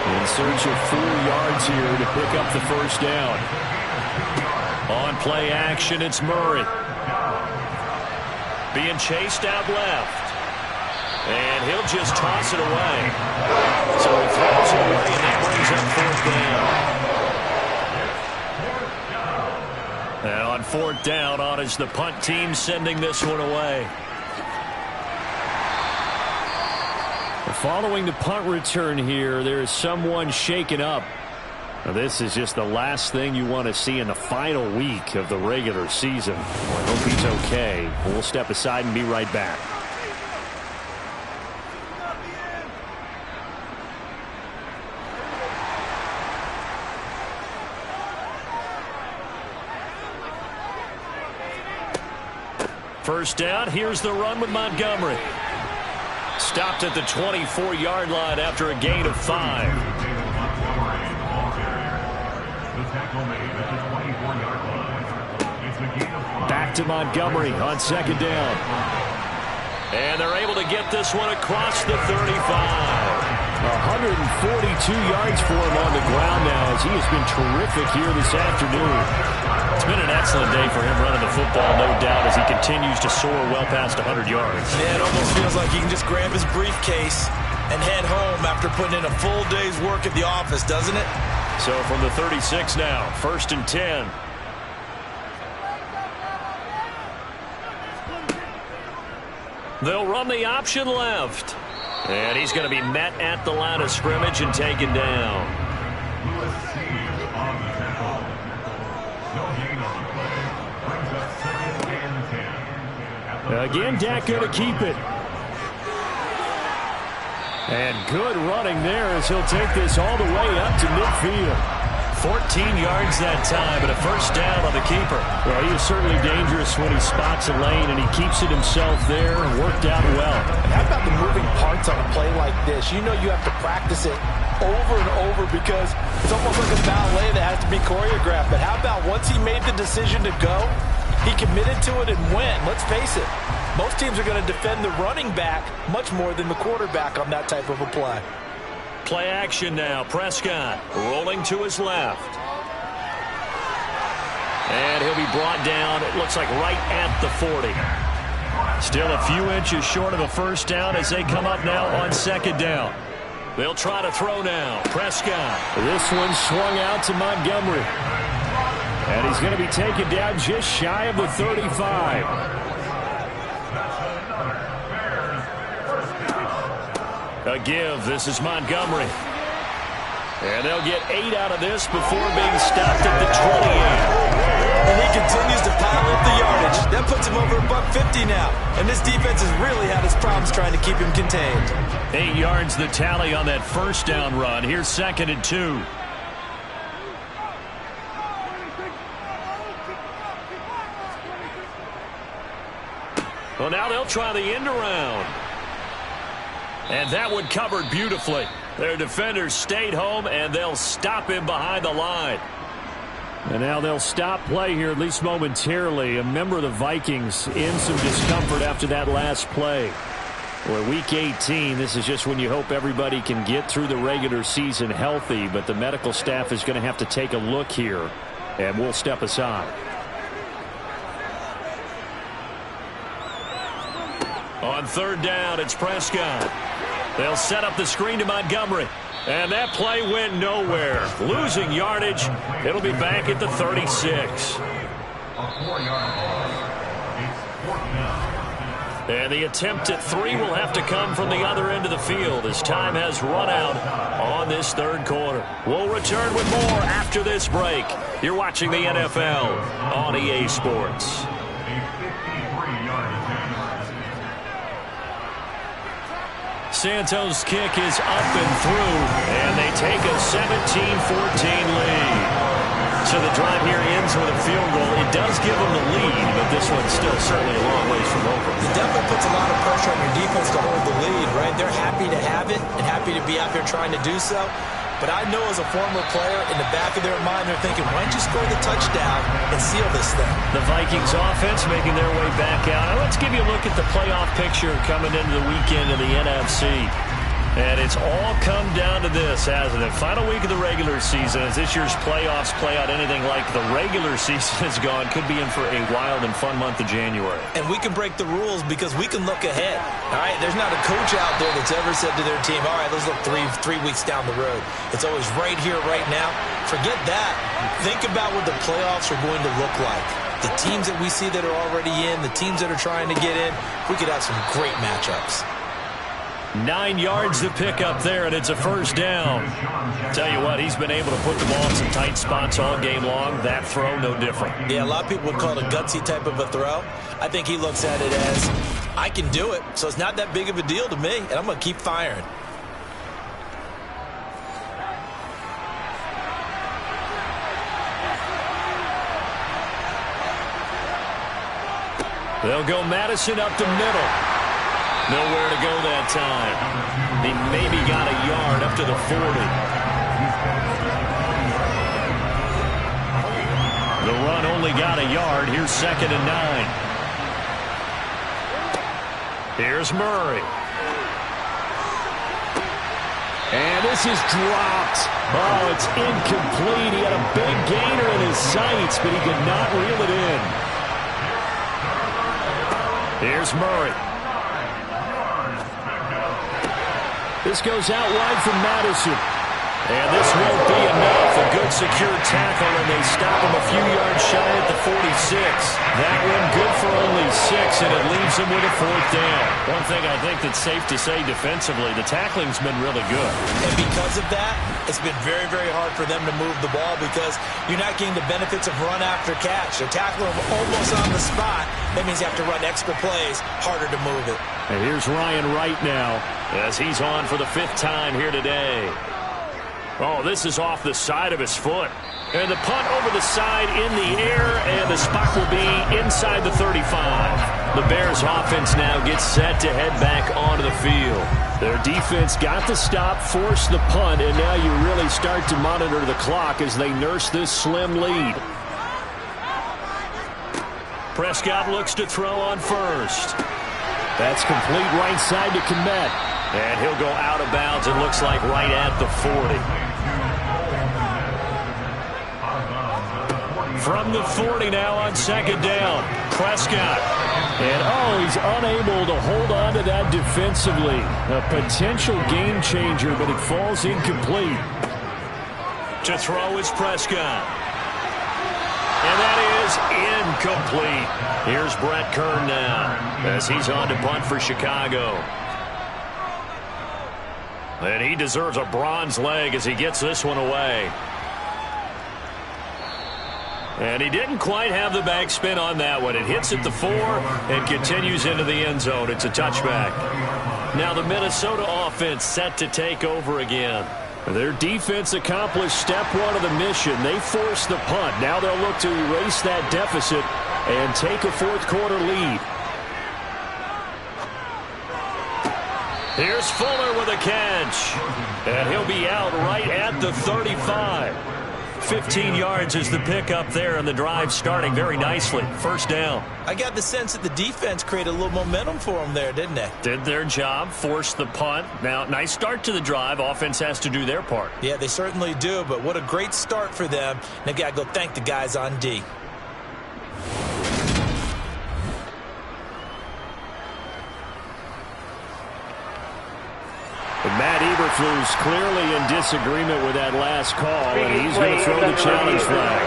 Speaker 2: In search of 4 yards here to pick up the first down. On play action, it's Murray. Being chased out left. And he'll just toss it away. So he throws it away, and that brings up 4th down. And on 4th down, on is the punt team sending this one away. Following the punt return here, there is someone shaken up. Now, this is just the last thing you want to see in the final week of the regular season. Well, I hope he's okay. We'll step aside and be right back. First down, here's the run with Montgomery. Stopped at the 24-yard line after a gain of 5. Back to Montgomery on 2nd down. And they're able to get this one across the 35. 142 yards for him on the ground now as he has been terrific here this afternoon. It's been an excellent day for him running the football, no doubt, as he continues to soar well past 100 yards.
Speaker 3: Yeah, it almost feels like he can just grab his briefcase and head home after putting in a full day's work at the office, doesn't it?
Speaker 2: So from the 36 now, 1st and 10. They'll run the option left. And he's going to be met at the line of scrimmage and taken down. Again, Dak going to keep it. And good running there as he'll take this all the way up to midfield. 14 yards that time, but a first down on the keeper. Well, he is certainly dangerous when he spots a lane, and he keeps it himself there. Worked out well.
Speaker 3: And how about the moving parts on a play like this? You know you have to practice it over and over because it's almost like a ballet that has to be choreographed. But how about once he made the decision to go, he committed to it and went. Let's face it, most teams are going to defend the running back much more than the quarterback on that type of a play.
Speaker 2: Play action now. Prescott rolling to his left. And he'll be brought down, it looks like right at the 40. Still a few inches short of a first down as they come up now on 2nd down. They'll try to throw now. Prescott. This one swung out to Montgomery. And he's going to be taken down just shy of the 35. A give. This is Montgomery. And they'll get 8 out of this before being stopped at the 28.
Speaker 3: And he continues to pile up the yardage. That puts him over $150 now. And this defense has really had its problems trying to keep him contained.
Speaker 2: 8 yards the tally on that first down run. Here's 2nd and 2. Well, now they'll try the end around. And that one covered beautifully. Their defenders stayed home, and they'll stop him behind the line. And now they'll stop play here, at least momentarily. A member of the Vikings in some discomfort after that last play. Boy, Week 18, this is just when you hope everybody can get through the regular season healthy, but the medical staff is going to have to take a look here, and we'll step aside. On 3rd down, it's Prescott. They'll set up the screen to Montgomery. And that play went nowhere. Losing yardage. It'll be back at the 36. And the attempt at 3 will have to come from the other end of the field as time has run out on this 3rd quarter. We'll return with more after this break. You're watching the NFL on EA Sports. Santos' kick is up and through, and they take a 17-14 lead. So the drive here ends with a field goal. It does give them the lead, but this one's still certainly a long ways from over.
Speaker 3: It definitely puts a lot of pressure on your defense to hold the lead, right? They're happy to have it and happy to be out there trying to do so. But I know as a former player, in the back of their mind, they're thinking, why don't you score the touchdown and seal this thing?
Speaker 2: The Vikings offense making their way back out. Now let's give you a look at the playoff picture coming into the weekend in the NFC. And it's all come down to this, hasn't it? Final week of the regular season, as this year's playoffs play out anything like the regular season has gone, could be in for a wild and fun month of January.
Speaker 3: And we can break the rules because we can look ahead. All right, there's not a coach out there that's ever said to their team, all right, let's look three weeks down the road. It's always right here, right now. Forget that. Think about what the playoffs are going to look like. The teams that we see that are already in, the teams that are trying to get in, we could have some great matchups.
Speaker 2: 9 yards to pick up there, and it's a first down. Tell you what, he's been able to put the ball in some tight spots all game long. That throw, no different.
Speaker 3: Yeah, a lot of people would call it a gutsy type of a throw. I think he looks at it as, I can do it, so it's not that big of a deal to me, and I'm going to keep firing.
Speaker 2: They'll go Madison up the middle. Nowhere to go that time. He maybe got a yard up to the 40. The run only got a yard. Here's 2nd and 9. Here's Murray. And this is dropped. Oh, it's incomplete. He had a big gainer in his sights, but he could not reel it in. Here's Murray. This goes out wide from Madison. And this won't be enough. A good secure tackle, and they stop him a few yards shy at the 46. That one good for only 6, and it leaves him with a 4th down. One thing I think that's safe to say defensively, the tackling's been really good.
Speaker 3: And because of that, it's been very, very hard for them to move the ball because you're not getting the benefits of run after catch. They're tackling him almost on the spot. That means you have to run extra plays, harder to move it.
Speaker 2: And here's Ryan Wright now as he's on for the 5th time here today. Oh, this is off the side of his foot. And the punt over the side in the air, and the spot will be inside the 35. The Bears offense now gets set to head back onto the field. Their defense got the stop, forced the punt, and now you really start to monitor the clock as they nurse this slim lead. Prescott looks to throw on first. That's complete right side to Kmet. And he'll go out of bounds, it looks like right at the 40. From the 40 now on 2nd down. Prescott. And, he's unable to hold on to that defensively. A potential game changer, but it falls incomplete. To throw is Prescott. And that is incomplete. Here's Brett Kern now as he's on to punt for Chicago. And he deserves a bronze leg as he gets this one away. And he didn't quite have the backspin on that one. It hits at the 4 and continues into the end zone. It's a touchback. Now the Minnesota offense set to take over again. Their defense accomplished step 1 of the mission. They forced the punt. Now they'll look to erase that deficit and take a 4th quarter lead. Here's Fuller with a catch. And he'll be out right at the 35. 15 yards is the pickup there, and the drive starting very nicely. First down.
Speaker 3: I got the sense that the defense created a little momentum for them there, didn't they?
Speaker 2: Did their job, forced the punt. Now, nice start to the drive. Offense has to do their part.
Speaker 3: Yeah, they certainly do, but what a great start for them. They've got to go thank the guys on D.
Speaker 2: Matt Eberflus clearly in disagreement with that last call, and he's going to throw the challenge flag.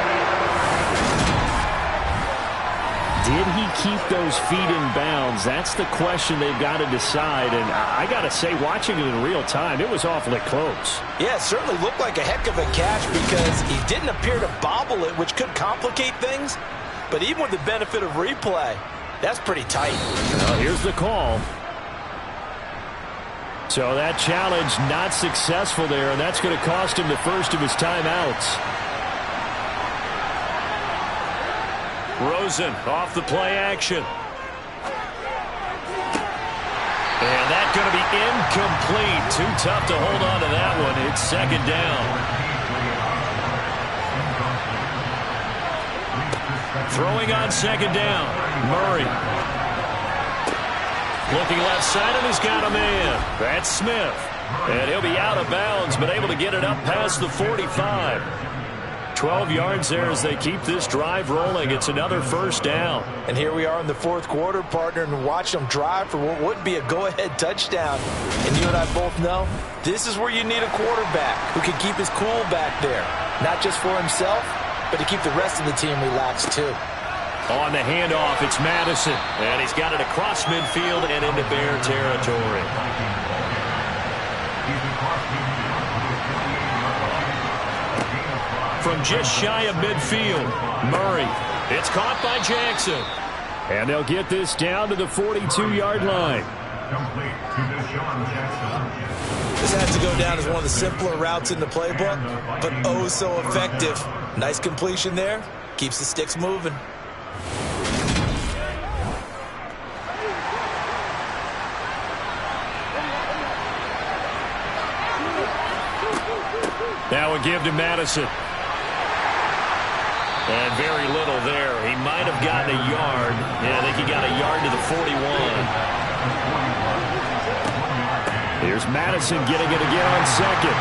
Speaker 2: Did he keep those feet in bounds? That's the question they've got to decide, and I got to say, watching it in real time, it was awfully close.
Speaker 3: Yeah, it certainly looked like a heck of a catch because he didn't appear to bobble it, which could complicate things, but even with the benefit of replay, that's pretty tight.
Speaker 2: Well, here's the call. So that challenge not successful there, and that's going to cost him the first of his timeouts. Rosen off the play action. And that's going to be incomplete. Too tough to hold on to that one. It's second down. Throwing on second down. Murray. Looking left side, and he's got a man. That's Smith. And he'll be out of bounds, but able to get it up past the 45. 12 yards there as they keep this drive rolling. It's another first down.
Speaker 3: And here we are in the fourth quarter, partner, and watch them drive for what would be a go-ahead touchdown. And you and I both know this is where you need a quarterback who can keep his cool back there. Not just for himself, but to keep the rest of the team relaxed too.
Speaker 2: On the handoff, it's Madison. And he's got it across midfield and into Bear territory. From just shy of midfield, Murray. It's caught by Jackson. And they'll get this down to the 42-yard line.
Speaker 3: This has to go down as one of the simpler routes in the playbook, but oh so effective. Nice completion there. Keeps the sticks moving.
Speaker 2: Now a give to Madison. And very little there. He might have gotten a yard. Yeah, I think he got a yard to the 41. Here's Madison getting it again on second.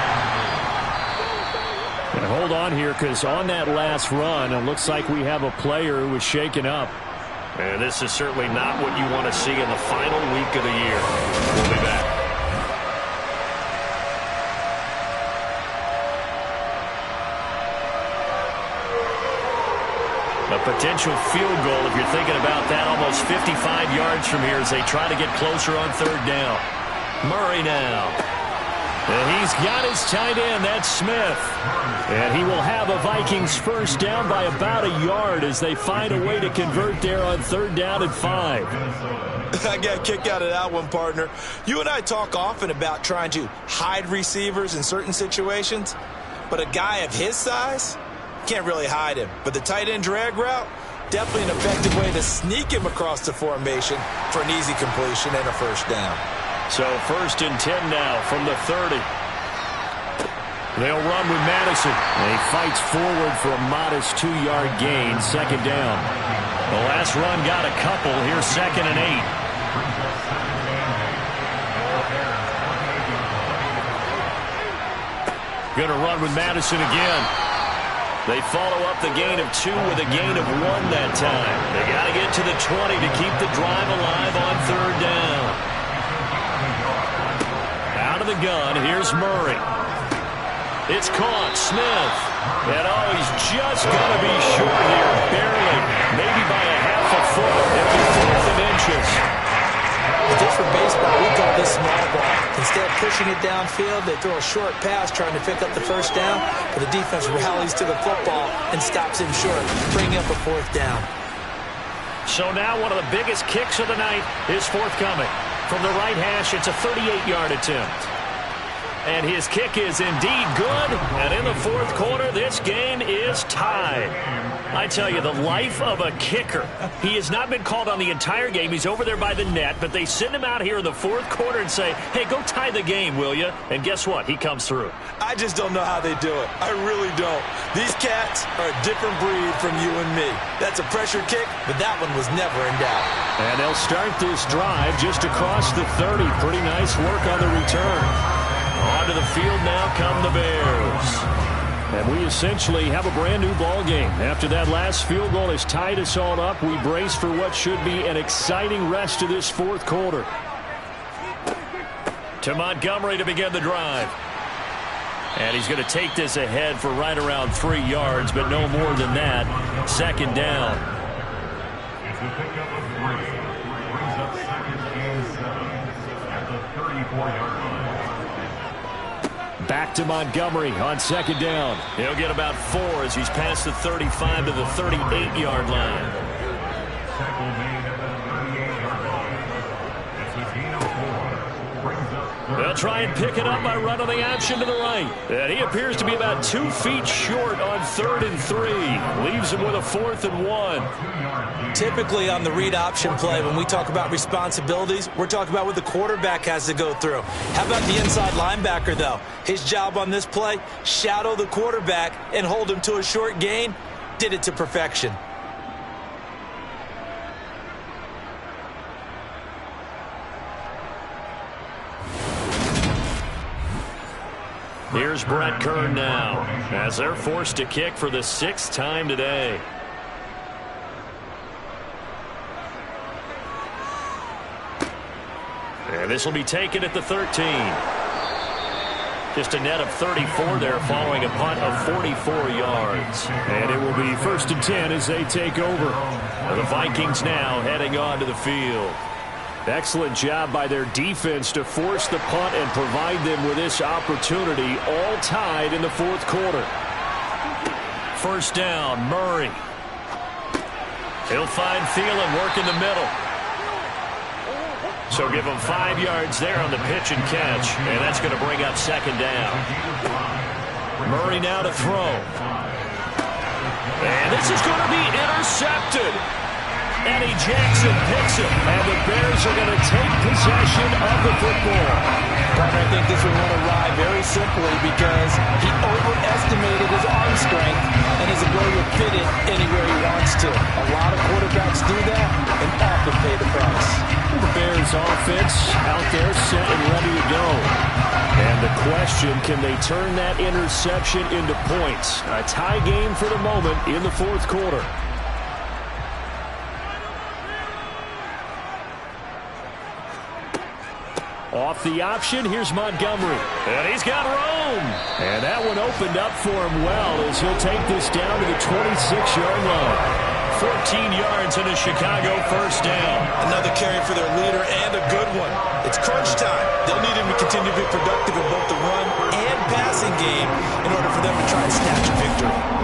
Speaker 2: And hold on here, because on that last run, it looks like we have a player who was shaken up. And this is certainly not what you want to see in the final week of the year. We'll be back. A potential field goal, if you're thinking about that, almost 55 yards from here as they try to get closer on third down. Murray now. And he's got his tight end. That's Smith. And he will have a Vikings first down by about a yard as they find a way to convert there on third down and 5.
Speaker 3: I got a kick out of that one, partner. You and I talk often about trying to hide receivers in certain situations, but a guy of his size can't really hide him. But the tight end drag route, definitely an effective way to sneak him across the formation for an easy completion and a first down.
Speaker 2: So first and 10 now from the 30. They'll run with Madison. And he fights forward for a modest 2-yard gain. Second down. The last run got a couple. Here's second and 8. Going to run with Madison again. They follow up the gain of 2 with a gain of 1 that time. They got to get to the 20 to keep the drive alive on third down. Out of the gun, here's Murray. It's caught, Smith. And oh, he's just going to be short here, barely. Maybe by a half a foot. It'll be 4th and inches.
Speaker 3: Just for baseball, we call this small ball. Instead of pushing it downfield, they throw a short pass trying to pick up the first down, but the defense rallies to the football and stops him short, bringing up a 4th down.
Speaker 2: So now one of the biggest kicks of the night is forthcoming. From the right hash, it's a 38-yard attempt. And his kick is indeed good. And in the fourth quarter, this game is tied. I tell you, the life of a kicker. He has not been called on the entire game. He's over there by the net, but they send him out here in the fourth quarter and say, hey, go tie the game, will you? And guess what? He comes through.
Speaker 3: I just don't know how they do it. I really don't. These cats are a different breed from you and me. That's a pressure kick, but that one was never in doubt.
Speaker 2: And they'll start this drive just across the 30. Pretty nice work on the return. Onto the field now come the Bears. And we essentially have a brand-new ball game. After that last field goal has tied us all up, we brace for what should be an exciting rest of this fourth quarter. To Montgomery to begin the drive. And he's going to take this ahead for right around 3 yards, but no more than that. Second down.
Speaker 4: It's a pickup of 3. Brings up second and 7 at the 34-yard line.
Speaker 2: Back to Montgomery on second down. He'll get about 4 as he's past the 35 to the 38-yard line.
Speaker 4: Tackle made at the 38-yard line. It's a gain of 4. Brings up
Speaker 2: They'll try and pick it up by running the option to the right. And he appears to be about 2 feet short on 3rd and 3. Leaves him with a 4th and 1.
Speaker 3: Typically on the read option play, when we talk about responsibilities, we're talking about what the quarterback has to go through. How about the inside linebacker, though? His job on this play, shadow the quarterback and hold him to a short gain. Did it to perfection.
Speaker 2: Here's Brett Kern now, as they're forced to kick for the 6th time today. And this will be taken at the 13. Just a net of 34 there following a punt of 44 yards.
Speaker 6: And it will be 1st and 10 as they take over.
Speaker 2: And the Vikings now heading onto the field.
Speaker 6: Excellent job by their defense to force the punt and provide them with this opportunity, all tied in the 4th quarter.
Speaker 2: 1st down, Murray. He'll find Thielen work in the middle. So give him 5 yards there on the pitch and catch, and that's going to bring up 2nd down. Murray now to throw. And this is going to be intercepted. Eddie Jackson picks it, and the Bears are going to take possession of the football.
Speaker 3: But I think this one went awry very simply because he overestimated his arm strength and his ability to fit it anywhere he wants to. A lot of quarterbacks do that and often pay the price.
Speaker 6: The Bears offense out there set and ready to go. And the question, can they turn that interception into points? A tie game for the moment in the 4th quarter. Off the option, here's Montgomery.
Speaker 2: And he's got Rome.
Speaker 6: And that one opened up for him well as he'll take this down to the 26-yard line.
Speaker 2: 14 yards and a Chicago 1st down.
Speaker 3: Another carry for their leader and a good one. It's crunch time. They'll need him to continue to be productive in both the run and passing game in order for them to try to snatch a victory.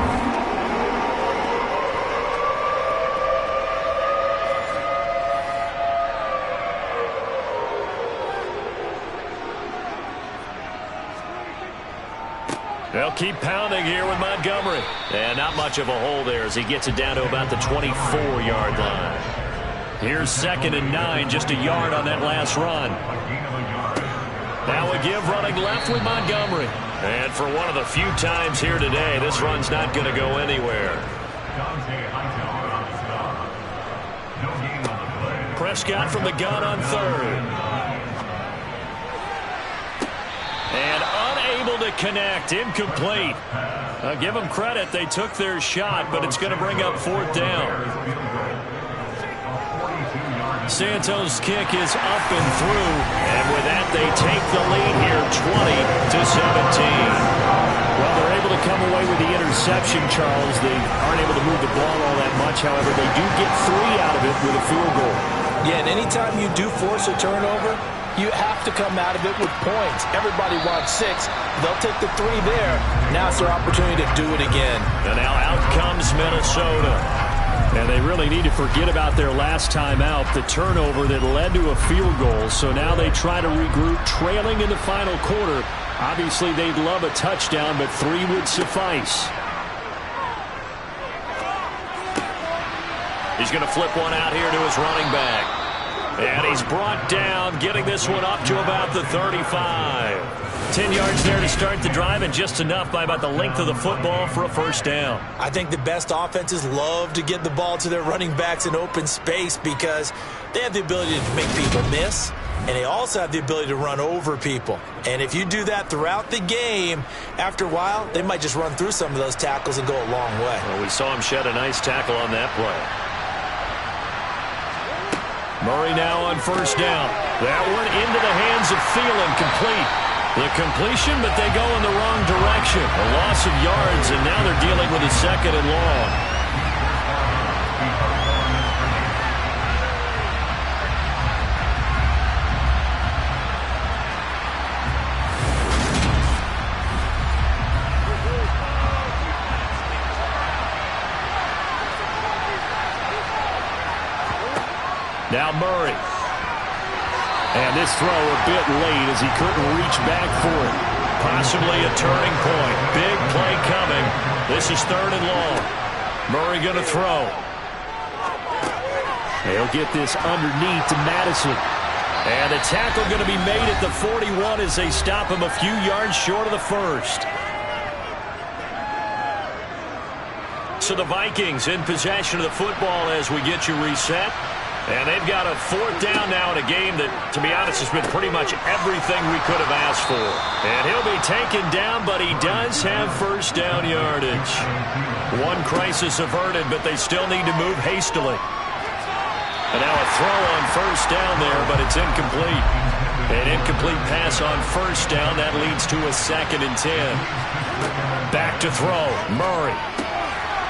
Speaker 2: They'll keep pounding here with Montgomery. And not much of a hole there as he gets it down to about the 24-yard line. Here's 2nd and 9, just a yard on that last run. Now a give running left with Montgomery. And for one of the few times here today, this run's not going to go anywhere. Prescott from the gun on 3rd. And unable to connect, incomplete. Give them credit, they took their shot, but it's going to bring up 4th down. Santos' kick is up and through, and with that they take the lead here 20-17.
Speaker 6: Well, they're able to come away with the interception, Charles. They aren't able to move the ball all that much. However, they do get 3 out of it with a field goal.
Speaker 3: Yeah, and anytime you do force a turnover, you have to come out of it with points. Everybody wants 6. They'll take the 3 there. Now it's their opportunity to do it again.
Speaker 2: And now out comes Minnesota.
Speaker 6: And they really need to forget about their last time out, the turnover that led to a field goal. So now they try to regroup, trailing in the final quarter. Obviously, they'd love a touchdown, but 3 would suffice.
Speaker 2: He's going to flip one out here to his running back. And he's brought down, getting this one up to about the 35. 10 yards there to start the drive, and just enough by about the length of the football for a 1st down.
Speaker 3: I think the best offenses love to get the ball to their running backs in open space because they have the ability to make people miss, and they also have the ability to run over people. And if you do that throughout the game, after a while, they might just run through some of those tackles and go a long way.
Speaker 2: Well, we saw him shed a nice tackle on that play. Murray now on 1st down. That one into the hands of Thielen, complete. The completion, but they go in the wrong direction. A loss of yards, and now they're dealing with a 2nd and long. Now Murray. And
Speaker 6: And this throw a bit late as he couldn't reach back for it.
Speaker 2: Possibly a turning point. Big play coming. This is 3rd and long. Murray going to throw.
Speaker 6: They'll get this underneath to Madison.
Speaker 2: And the tackle going to be made at the 41 as they stop him a few yards short of the first. So the Vikings in possession of the football as we get you reset. And they've got a 4th down now in a game that, to be honest, has been pretty much everything we could have asked for. And he'll be taken down, but he does have 1st down yardage. One crisis averted, but they still need to move hastily. And now a throw on 1st down there, but it's incomplete. An incomplete pass on 1st down. That leads to a 2nd and 10. Back to throw. Murray.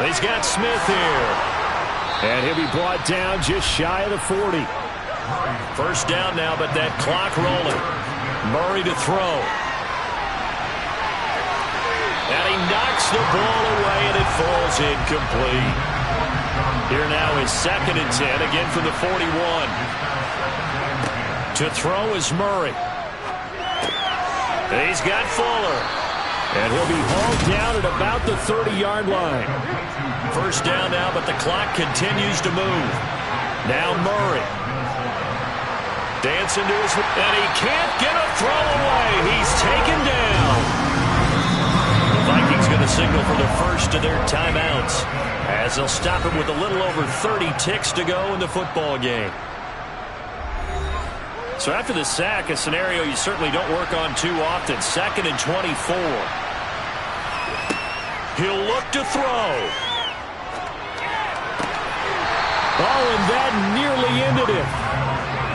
Speaker 2: He's got Smith here.
Speaker 6: And he'll be brought down just shy of the 40.
Speaker 2: 1st down now, but that clock rolling. Murray to throw. And he knocks the ball away, and it falls incomplete. Here now is 2nd and 10, again from the 41. To throw is Murray. And he's got Fuller.
Speaker 6: And he'll be hauled down at about the 30-yard line.
Speaker 2: 1st down now, but the clock continues to move. Now Murray. Dancing to his... And he can't get a throw away. He's taken down. The Vikings going to signal for the first of their timeouts as they'll stop him with a little over 30 ticks to go in the football game. So after the sack, a scenario you certainly don't work on too often. 2nd and 24. He'll look to throw.
Speaker 6: Oh, and that nearly ended it.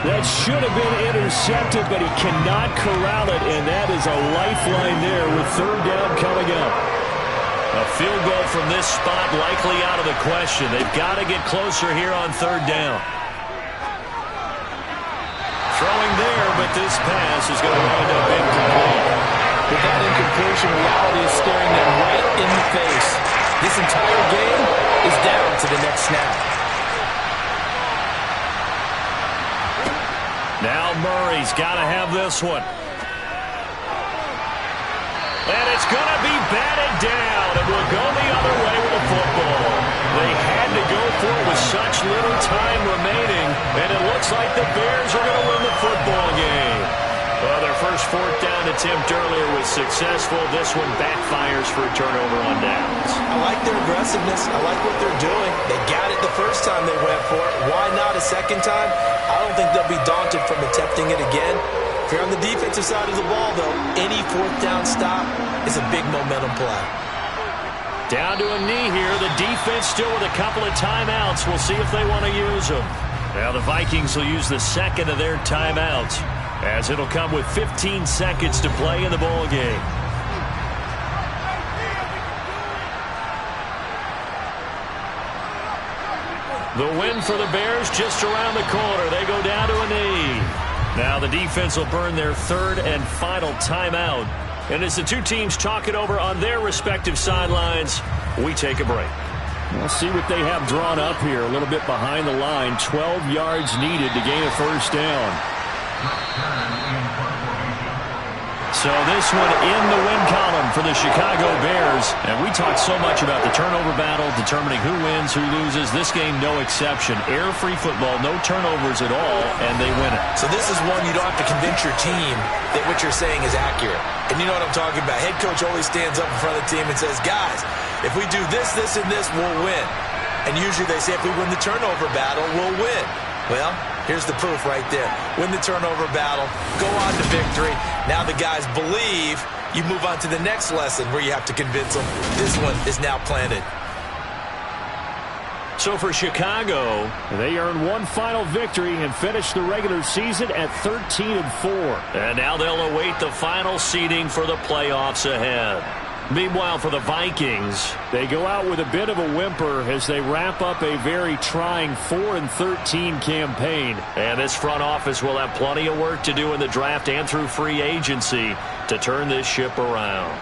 Speaker 6: That should have been intercepted, but he cannot corral it, and that is a lifeline there with 3rd down coming up.
Speaker 2: A field goal from this spot likely out of the question. They've got to get closer here on 3rd down. Throwing there, but this pass is going to wind up incomplete.
Speaker 3: With that incompletion, reality is staring them right in the face. This entire game is down to the next snap.
Speaker 2: Now Murray's got to have this one. And it's going to be batted down, and will go the other way with the football. They had to go for it with such little time remaining, and it looks like the Bears are going to win the football game. Well, their first 4th down attempt earlier was successful. This one backfires for a turnover on downs.
Speaker 3: I like their aggressiveness. I like what they're doing. They got it the first time they went for it. Why not a second time? I don't think they'll be daunted from attempting it again. If you're on the defensive side of the ball, though, any 4th down stop is a big momentum play.
Speaker 2: Down to a knee here. The defense still with a couple of timeouts. We'll see if they want to use them. Now the Vikings will use the 2nd of their timeouts, as it'll come with 15 seconds to play in the ball game. The win for the Bears just around the corner. They go down to a knee. Now the defense will burn their 3rd and final timeout. And as the two teams talk it over on their respective sidelines, we take a break.
Speaker 6: We'll see what they have drawn up here. A little bit behind the line. 12 yards needed to gain a 1st down.
Speaker 2: So this one in the win column for the Chicago Bears. And we talked so much about the turnover battle, determining who wins, who loses. This game, no exception. Air-free football, no turnovers at all, and they win it.
Speaker 3: So this is one you don't have to convince your team that what you're saying is accurate. And you know what I'm talking about. Head coach always stands up in front of the team and says, guys, if we do this, this, and this, we'll win. And usually they say if we win the turnover battle, we'll win. Well, here's the proof right there. Win the turnover battle, go on to victory. Now the guys believe. You move on to the next lesson where you have to convince them. This one is now planted.
Speaker 2: So for Chicago,
Speaker 6: they earn one final victory and finish the regular season at 13-4.
Speaker 2: And now they'll await the final seeding for the playoffs ahead. Meanwhile, for the Vikings,
Speaker 6: they go out with a bit of a whimper as they wrap up a very trying 4-13 campaign.
Speaker 2: And this front office will have plenty of work to do in the draft and through free agency to turn this ship around.